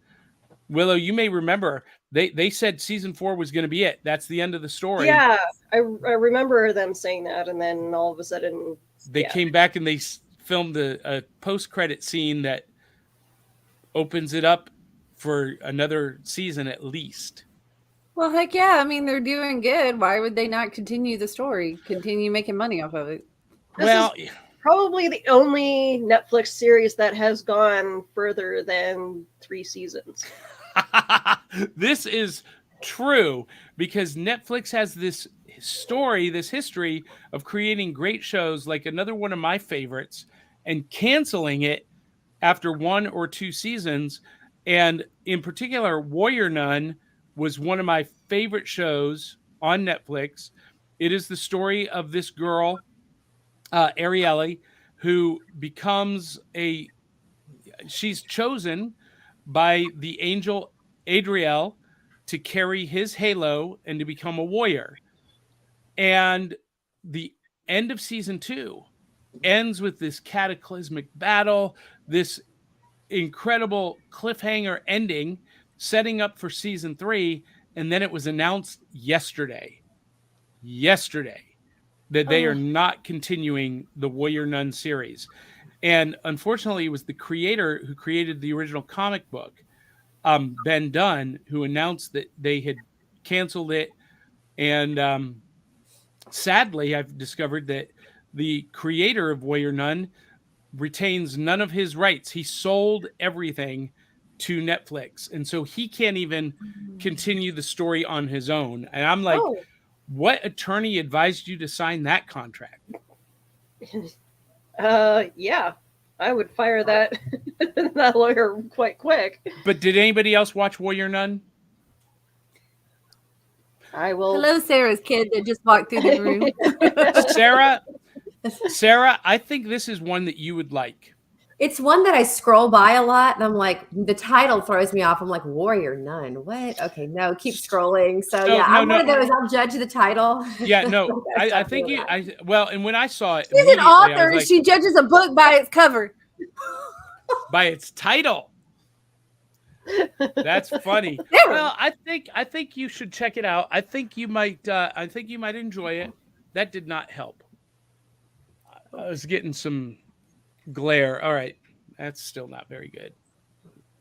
Willow, you may remember they said season 4 was going to be it. That's the end of the story. Yeah, I remember them saying that, and then all of a sudden They came back and they filmed a post-credit scene that opens it up for another season at least. Well, heck yeah. I mean, they're doing good. Why would they not continue the story? Continue making money off of it? Well, probably the only Netflix series that has gone further than 3 seasons. this is true because Netflix has this story, this history of creating great shows, like another one of my favorites, and canceling it after 1 or 2 seasons. And in particular, Warrior Nun was one of my favorite shows on Netflix. It is the story of this girl, Arielle, who becomes she's chosen by the angel Adriel to carry his halo and to become a warrior. And the end of season 2 ends with this cataclysmic battle, this incredible cliffhanger ending, setting up for season 3. And then it was announced yesterday that they are not continuing the Warrior Nun series. And unfortunately, it was the creator who created the original comic book, Ben Dunn, who announced that they had canceled it. And sadly, I've discovered that the creator of Warrior Nun retains none of his rights. He sold everything to Netflix. And so he can't even continue the story on his own. And I'm like, what attorney advised you to sign that contract? Yeah, I would fire that that lawyer quite quick. But did anybody else watch Warrior Nun? I will. Hello, Sarah's kid that just walked through the room. Sarah, I think this is one that you would like. It's one that I scroll by a lot, and I'm like, the title throws me off. I'm like, Warrior Nun. What? Okay, no, keep scrolling. So yeah, I'm one of those. I'll judge the title. Yeah, no, I think you. And when I saw it, She's an author, and she judges a book by its cover, by its title. That's funny. Well, I think you should check it out. I think you might enjoy it. That did not help. I was getting some glare. All right, that's still not very good.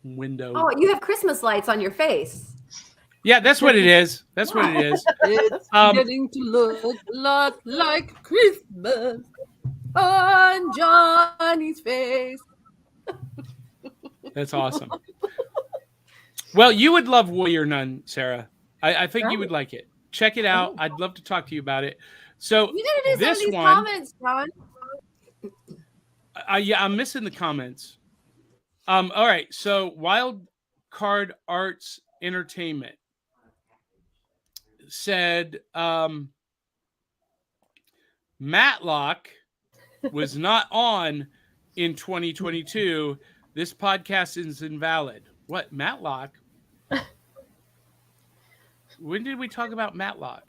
Window. Oh, you have Christmas lights on your face. Yeah, that's what it is. That's what it is. It's getting to look a lot like Christmas on Johnny's face. That's awesome. Well, you would love Warrior Nun, Sarah. I think you would like it. Check it out. I'd love to talk to you about it. So You gotta do some of these one, comments, John. yeah, I'm missing the comments. All right, so Wild Card Arts Entertainment said Matlock was not on in 2022. This podcast is invalid. What, Matlock? When did we talk about Matlock?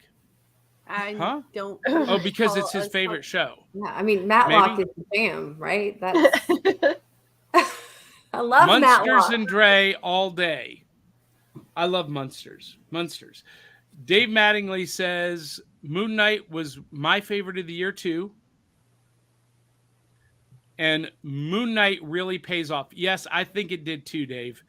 I don't. Oh, because it's his us- favorite show. Yeah, I mean, Matlock is the jam, right? That's I love Munsters Matlock. and Dre all day. I love Munsters. Dave Mattingly says Moon Knight was my favorite of the year too. And Moon Knight really pays off. Yes, I think it did too, Dave.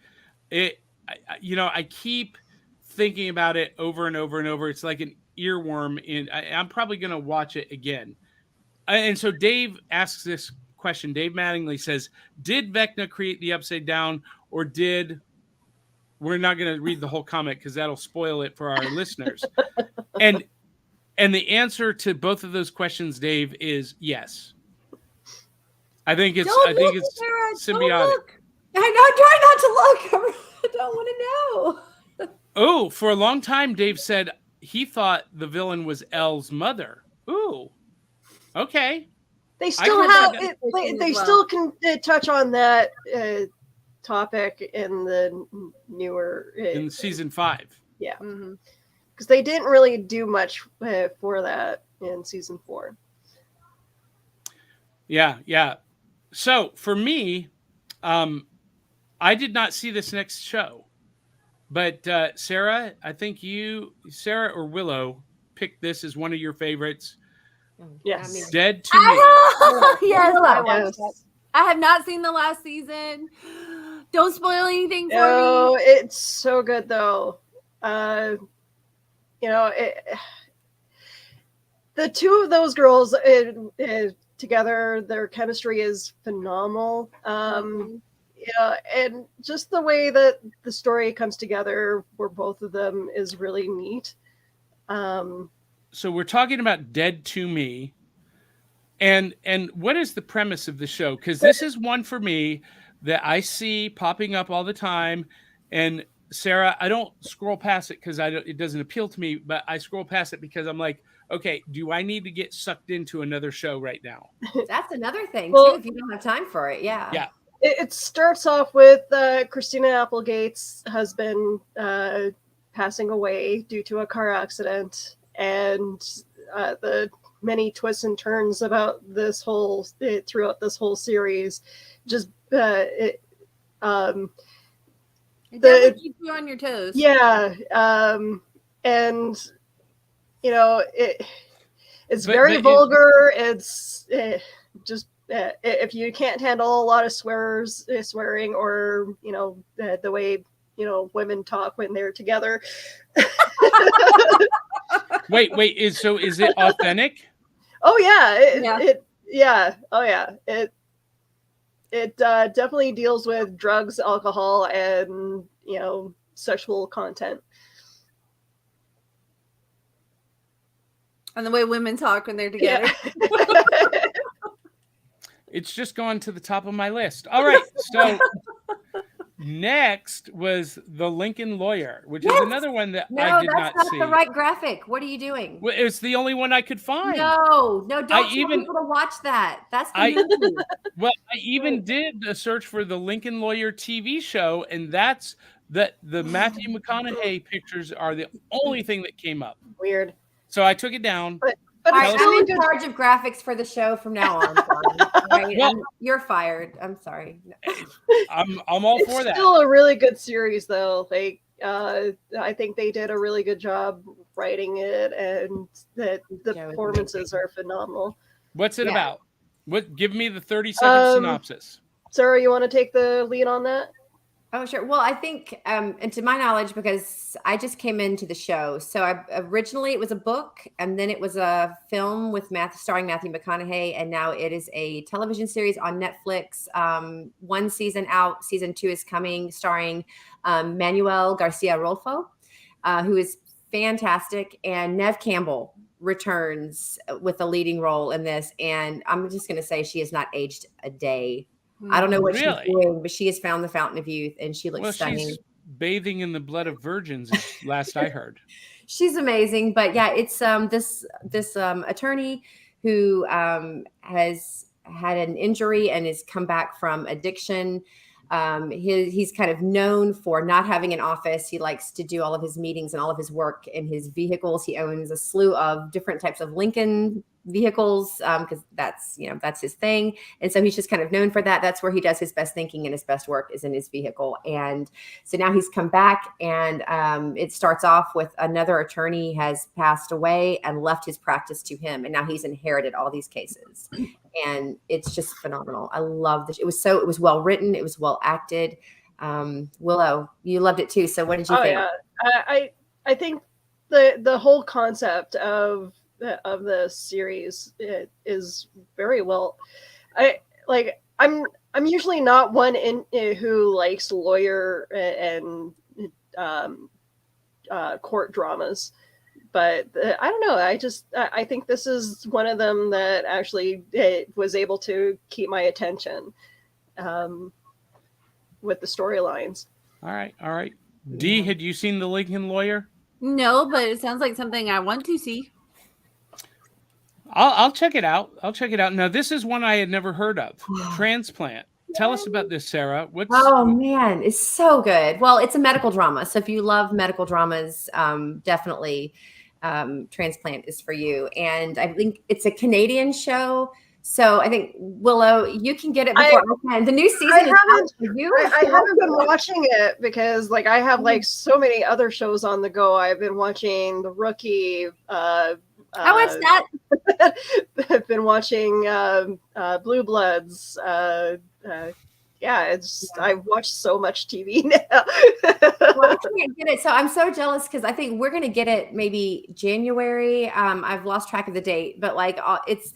I keep thinking about it over and over and over. It's like an earworm, and I'm probably going to watch it again. And so Dave asks this question. Dave Mattingly says, did Vecna create the Upside Down, or we're not going to read the whole comment because that'll spoil it for our listeners. And And the answer to both of those questions, Dave, is yes. I think it's Don't look, it's Sarah, don't symbiotic. look. I know. I'm trying not to look. I don't want to know. Oh, for a long time, Dave said he thought the villain was Elle's mother. Ooh, okay. They still heard have that. they still can touch on that topic in the newer In season 5. Mhm. because they didn't really do much for that in season 4. Yeah. So for me, I did not see this next show, but Sarah, I think Sarah or Willow, picked this as one of your favorites. Yes. Dead to Me. Yes, I watched Yes. that. I have not seen the last season. Don't spoil anything for Oh, me. it's so good though. The two of those girls together, their chemistry is phenomenal. Yeah, and just the way that the story comes together for both of them is really neat. So we're talking about Dead to Me. And what is the premise of the show? Because this is one for me that I see popping up all the time. And Sarah, I don't scroll past it because it doesn't appeal to me, but I scroll past it because I'm like, okay, do I need to get sucked into another show right now? That's another thing Well- too. If you don't have time for it, yeah. It starts off with Christina Applegate's husband passing away due to a car accident, and the many twists and turns about this throughout this whole series. Just It the- definitely keeps you on your toes. yeah, and it's But- very but vulgar. It's just. If you can't handle a lot of swearing, or the way women talk when they're together. Wait, is it authentic? Oh yeah, Yeah. Oh yeah, it definitely deals with drugs, alcohol, and sexual content. And the way women talk when they're together. Yeah. It's just gone to the top of my list. All right. So next was The Lincoln Lawyer, which is Yes! another one that No, I did that's not not see. the right graphic. What are you doing? Well, it's the only one I could find. No, don't tell even- people to watch that. That's the I- movie. Well, I even did a search for the Lincoln Lawyer TV show, and that's the Matthew McConaughey pictures are the only thing that came up. Weird, So I took it down. but All right, it's I'm still in a good. charge of graphics for the show from now on. Dawn. All right, Well- you're fired. I'm sorry. No. I'm all It's for that. still a really good series, though. I think they did a really good job writing it, and the Yeah, it was performances are phenomenal. What's it Yeah. about? Give me the 30-second synopsis. Sarah, you want to take the lead on that? Oh, sure. Well, I think, and to my knowledge, because I just came into the show, so originally it was a book, and then it was a film with starring Matthew McConaughey, and now it is a television series on Netflix. One season out, season 2 is coming, starring Manuel Garcia Rolfo, who is fantastic, and Neve Campbell returns with a leading role in this, and I'm just going to say she has not aged a day. I don't know what Really? she's doing, but she has found the fountain of youth, and she looks Well, stunning. she's bathing in the blood of virgins, is last I heard. She's amazing. But yeah, it's this attorney who has had an injury and has come back from addiction. He's kind of known for not having an office. He likes to do all of his meetings and all of his work in his vehicles. He owns a slew of different types of Lincoln vehicles because that's his thing. And so he's just kind of known for that. That's where he does his best thinking and his best work is in his vehicle. And so now he's come back, and it starts off with another attorney has passed away and left his practice to him. And now he's inherited all these cases. And it's just phenomenal. I love this. It was well written. It was well acted. Willow, you loved it too. So what did you think? Yeah, I think the whole concept of the series is very well. I'm usually not one who likes lawyer and court dramas, But I don't know. I think this is one of them that actually was able to keep my attention with the storylines. All right. D, had you seen The Lincoln Lawyer? No, but it sounds like something I want to see. I'll check it out. Now, this is one I had never heard of. Transplant. Tell us about this, Sarah. Oh man, it's so good. Well, it's a medical drama. So if you love medical dramas, definitely Transplant is for you. And I think it's a Canadian show. So I think Willow, you can get it before I can. The new season is out for you. I haven't been watching it because like I have like so many other shows on the go. I've been watching The Rookie. I watched that. I've been watching Blue Bloods. I've watched so much TV now. Well, I can't get it. So I'm so jealous because I think we're going to get it maybe January. I've lost track of the date, but like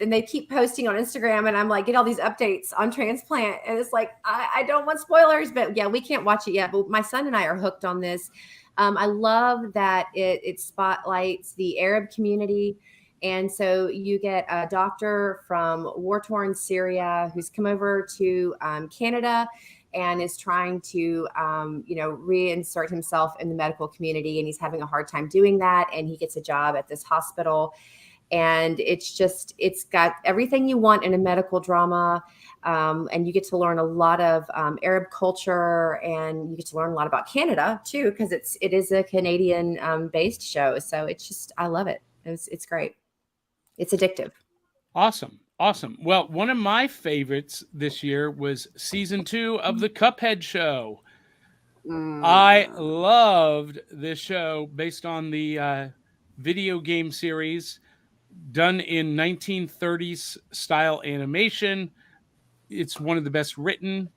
and they keep posting on Instagram and I'm like, get all these updates on Transplant. And it's like, I don't want spoilers, but yeah, we can't watch it yet. But my son and I are hooked on this. I love that it spotlights the Arab community. And so you get a doctor from war-torn Syria who's come over to Canada and is trying to, reinsert himself in the medical community. And he's having a hard time doing that. And he gets a job at this hospital. And it's got everything you want in a medical drama. And you get to learn a lot of Arab culture, and you get to learn a lot about Canada too, because it is a Canadian based show. So I love it. It's great. It's addictive. Awesome. Well, one of my favorites this year was season 2 of the Cuphead show. I loved this show based on the video game series done in 1930s style animation. It's one of the best written.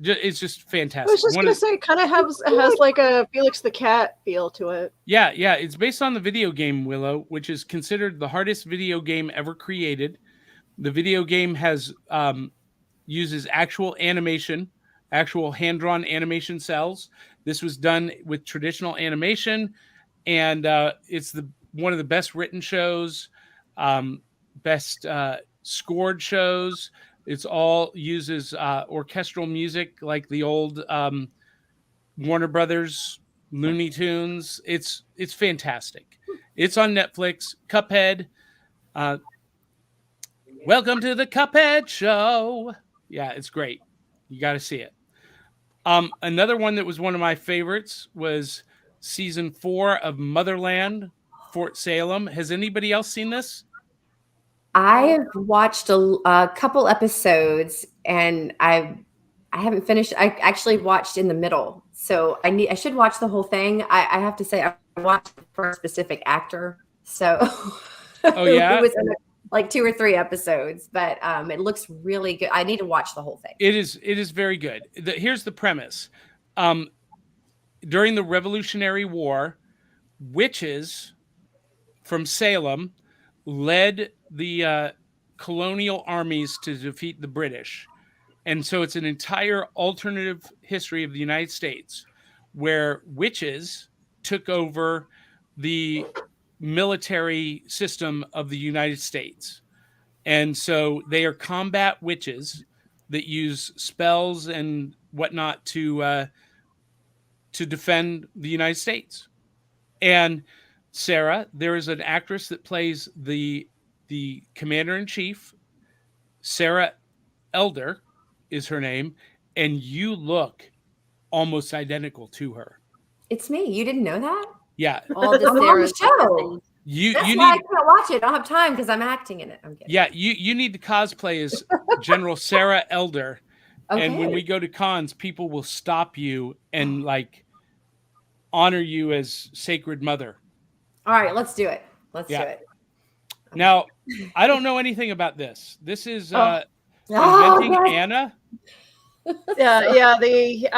It's just fantastic. I was just going to say, it kind of has like a Felix the Cat feel to it. Yeah. It's based on the video game Willow, which is considered the hardest video game ever created. The video game uses actual animation, actual hand-drawn animation cells. This was done with traditional animation, and it's one of the best written shows, best scored shows. It's all uses orchestral music like the old Warner Brothers Looney Tunes. It's fantastic. It's on Netflix. Cuphead. Welcome to the Cuphead show. Yeah, it's great. You got to see it. Another one that was one of my favorites was season 4 of Motherland, Fort Salem. Has anybody else seen this? I have watched a couple episodes, and I haven't finished. I actually watched in the middle, so I should watch the whole thing. I have to say I watched for a specific actor, so oh yeah, it was in like 2 or 3 episodes, but it looks really good. I need to watch the whole thing. It is very good. Here's the premise: during the Revolutionary War, witches from Salem led the colonial armies to defeat the British. And so it's an entire alternative history of the United States where witches took over the military system of the United States. And so they are combat witches that use spells and whatnot to defend the United States. And Sarah, there is an actress that plays the commander-in-chief. Sarah Elder is her name, and you look almost identical to her. It's me. You didn't know that? Yeah. All the I'm on the show. You why need I can't watch it. I don't have time because I'm acting in it. I'm kidding. Yeah, you need to cosplay as General Sarah Elder. Okay. And when we go to cons, people will stop you and like honor you as Sacred Mother. All right, let's do it. Let's do it. Now, I don't know anything about this. This is Inventing yes. Anna. Yeah. The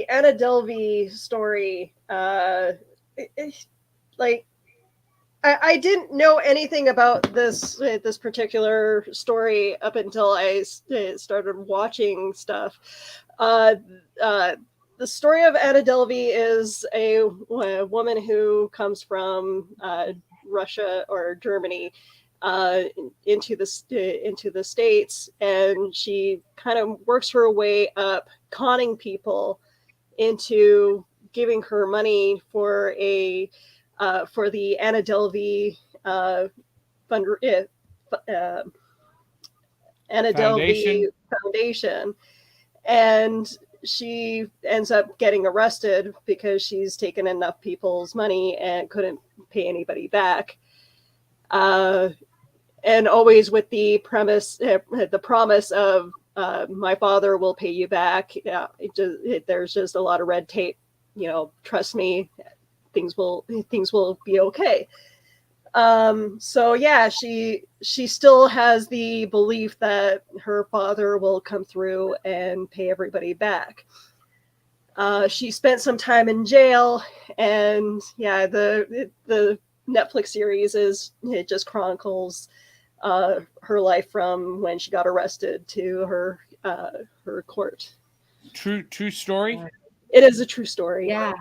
Anna Delvey story. I didn't know anything about this particular story up until I started watching stuff. The the story of Anna Delvey is a woman who comes from Russia or Germany into the States, and she kind of works her way up, conning people into giving her money for the Anna Delvey Anna Delvey Foundation, and she ends up getting arrested because she's taken enough people's money and couldn't pay anybody back. And always with the promise of my father will pay you back. Yeah, there's just a lot of red tape. Trust me, things will be okay. So yeah, she still has the belief that her father will come through and pay everybody back. She spent some time in jail, and yeah, the Netflix series it just chronicles her life from when she got arrested to her court. True story. It is a true story. Yeah.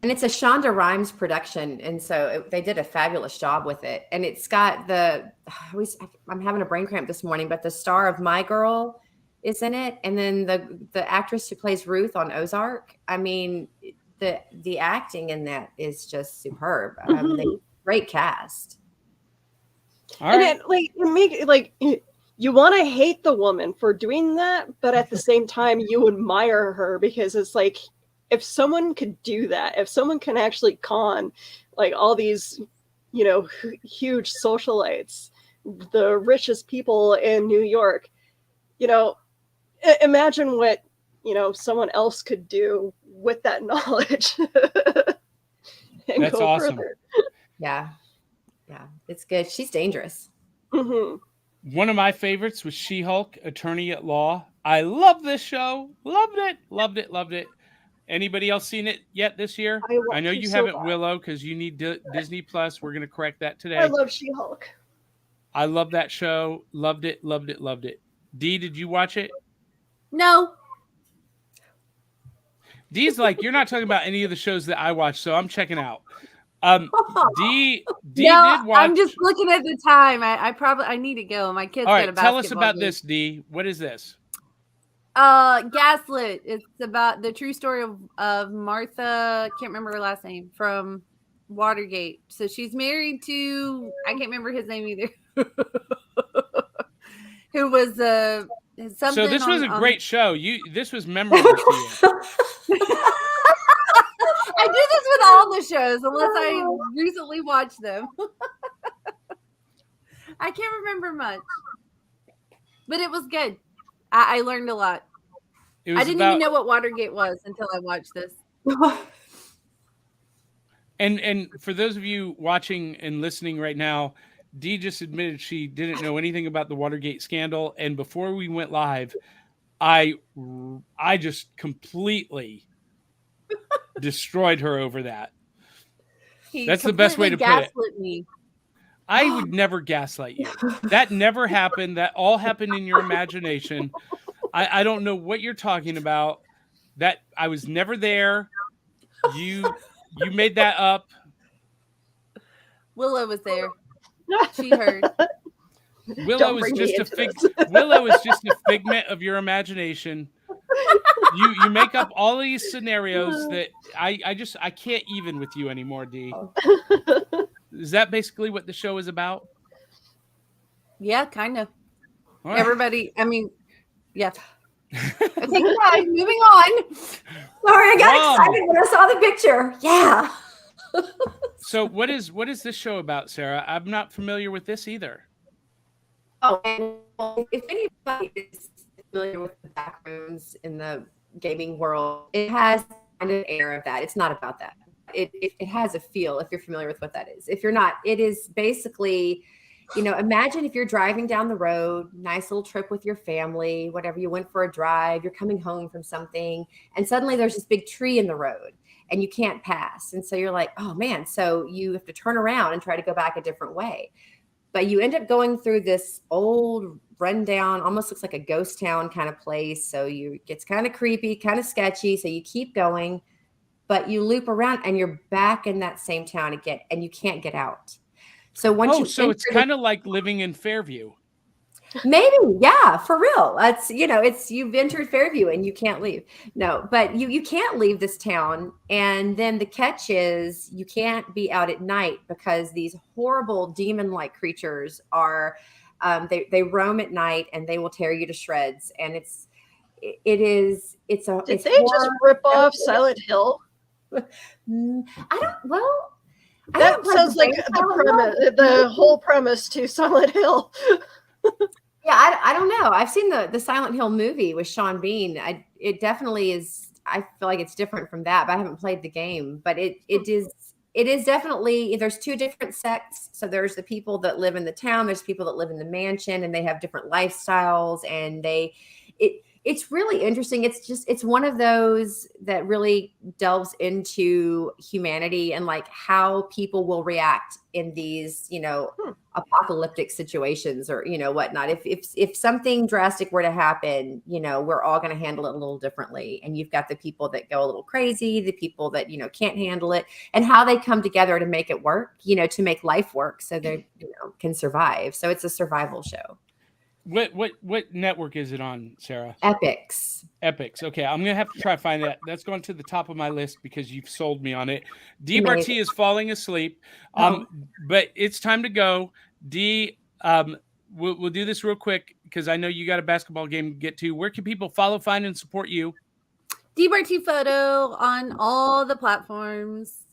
And it's a Shonda Rhimes production. And so they did a fabulous job with it. And it's got I'm having a brain cramp this morning, but the star of My Girl is in it. And then the actress who plays Ruth on Ozark. I mean, the acting in that is just superb. Great cast. All right. And you want to hate the woman for doing that, but at the same time, you admire her because it's like, if someone could do that, if someone can actually con like all these, huge socialites, the richest people in New York, imagine what, someone else could do with that knowledge. That's awesome. Further. Yeah. Yeah. It's good. She's dangerous. Mm-hmm. One of my favorites was She-Hulk, Attorney at Law. I love this show. Loved it. Anybody else seen it yet this year? I know you haven't, Willow, because you need Disney Plus. We're going to correct that today. I love She-Hulk. I love that show. Loved it. Dee, did you watch it? No. Dee's like, you're not talking about any of the shows that I watch, so I'm checking out. Dee did watch. I'm just looking at the time. I need to go. My kids. All right, got a basketball tell us about game. this, Dee. What is this? Gaslit. It's about the true story of Martha. Can't remember her last name from Watergate. So she's married to, I can't remember his name either. Who was something. So this was a great show. This was memorable to you. I do this with all the shows unless I recently watched them. I can't remember much, but it was good. I learned a lot. I didn't even know what Watergate was until I watched this. And for those of you watching and listening right now, Dee just admitted she didn't know anything about the Watergate scandal. And before we went live, I just completely destroyed her over that. That's the best way to put it. Me. I would never gaslight you. That never happened. That all happened in your imagination. I don't know what you're talking about. That I was never there. You made that up. Willow was there. She heard. Willow is just a figment of your imagination. You make up all these scenarios that I can't even with you anymore, Dee. Is that basically what the show is about? Yeah, kind of. All right. Everybody, I mean, yeah. Okay, guys, moving on. Sorry, I got excited when I saw the picture. Yeah. So what is this show about, Sarah? I'm not familiar with this either. Oh, and if anybody is familiar with the back rooms in the gaming world, it has kind of an air of that. It's not about that. It has a feel, if you're familiar with what that is. If you're not, it is basically, imagine if you're driving down the road, nice little trip with your family, whatever, you went for a drive, you're coming home from something, and suddenly there's this big tree in the road and you can't pass. And so you're like, oh man, so you have to turn around and try to go back a different way. But you end up going through this old rundown, almost looks like a ghost town kind of place. So it's kind of creepy, kind of sketchy. So you keep going, but you loop around and you're back in that same town again, and you can't get out. So once so it's kind of like living in Fairview. maybe, yeah, for real. That's, it's you've entered Fairview and you can't leave. No, but you can't leave this town. And then the catch is you can't be out at night because these horrible demon-like creatures are they roam at night and they will tear you to shreds. And Did they just rip off Silent Hill? I That haven't played sounds the like game the Silent Hill. premise, the whole premise to Silent Hill. Yeah, I don't know. I've seen the Silent Hill movie with Sean Bean. It definitely is. I feel like it's different from that, but I haven't played the game. But it is definitely, there's two different sects. So there's the people that live in the town. There's people that live in the mansion, and they have different lifestyles. And it's really interesting. It's one of those that really delves into humanity and like how people will react in these, apocalyptic situations or, whatnot. If something drastic were to happen, we're all going to handle it a little differently. And you've got the people that go a little crazy, the people that, can't handle it, and how they come together to make it work, to make life work so they, can survive. So it's a survival show. What network is it on, Sarah? Epix. Okay, I'm gonna have to try to find that. That's going to the top of my list because you've sold me on it. Dee Barty is falling asleep. But it's time to go. Dee, we'll do this real quick because I know you got a basketball game to get to. Where can people follow, find, and support you? DBarty Photo on all the platforms.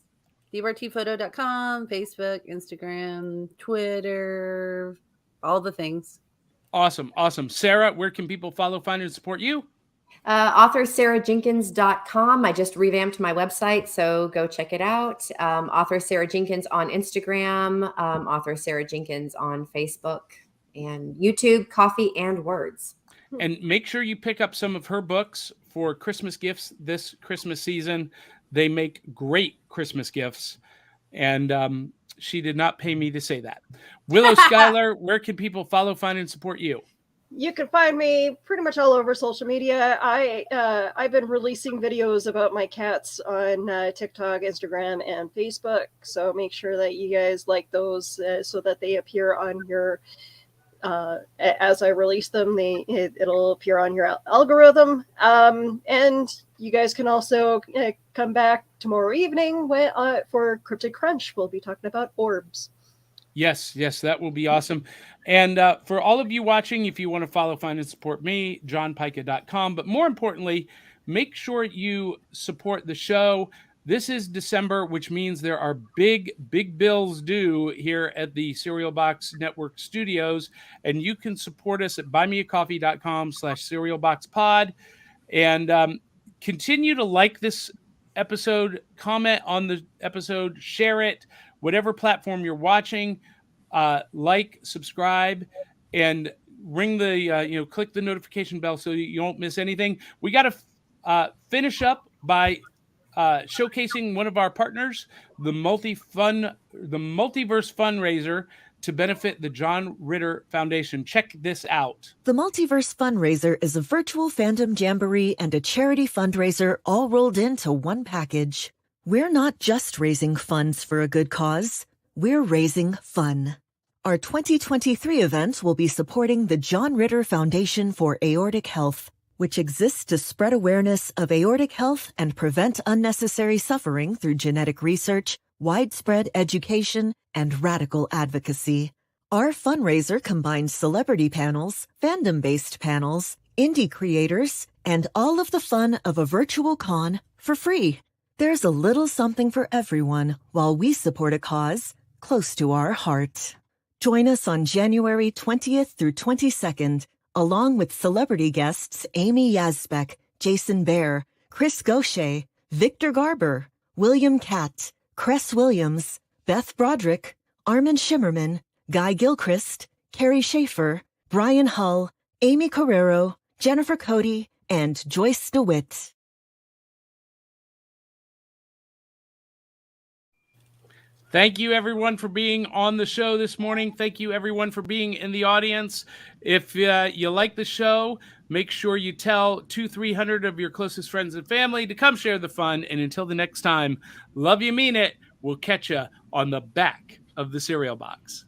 DBartyPhoto.com, Facebook, Instagram, Twitter, all the things. Awesome. Sarah, where can people follow, find, and support you? AuthorSarahJenkins.com. I just revamped my website, so go check it out. Author Sarah Jenkins on Instagram, Author Sarah Jenkins on Facebook, and YouTube, Coffee and Words. And make sure you pick up some of her books for Christmas gifts this Christmas season. They make great Christmas gifts. And she did not pay me to say that. Willow Schuyler, where can people follow, find, and support you? You can find me pretty much all over social media. I've been releasing videos about my cats on TikTok, Instagram, and Facebook. So make sure that you guys like those so that they appear on your as I release them. It'll appear on your algorithm. And you guys can also come back tomorrow evening for Cryptid Crunch. We'll be talking about orbs. Yes, that will be awesome. And for all of you watching, if you want to follow, find, and support me, johnpica.com. But more importantly, make sure you support the show. This is December, which means there are big bills due here at the Cereal Box Network Studios. And you can support us at buymeacoffee.com/cerealboxpod. And continue to like this episode, comment on the episode, share it, whatever platform you're watching, like, subscribe, and ring the, click the notification bell so you don't miss anything. We got to finish up by showcasing one of our partners, the Multiverse Fundraiser, to benefit the John Ritter Foundation. Check this out. The Multiverse Fundraiser is a virtual fandom jamboree and a charity fundraiser all rolled into one package. We're not just raising funds for a good cause, we're raising fun. Our 2023 event will be supporting the John Ritter Foundation for Aortic Health, which exists to spread awareness of aortic health and prevent unnecessary suffering through genetic research, widespread education, and radical advocacy. Our fundraiser combines celebrity panels, fandom-based panels, indie creators, and all of the fun of a virtual con for free. There's a little something for everyone while we support a cause close to our heart. Join us on January 20th through 22nd, along with celebrity guests Amy Yazbek, Jason Bear, Chris Gaucher, Victor Garber, William Catt, Cress Williams, Beth Broderick, Armin Shimmerman, Guy Gilchrist, Carrie Schaefer, Brian Hull, Amy Carrero, Jennifer Cody, and Joyce DeWitt. Thank you, everyone, for being on the show this morning. Thank you, everyone, for being in the audience. If you like the show, make sure you tell 200-300 of your closest friends and family to come share the fun. And until the next time, love you, mean it. We'll catch you on the back of the cereal box.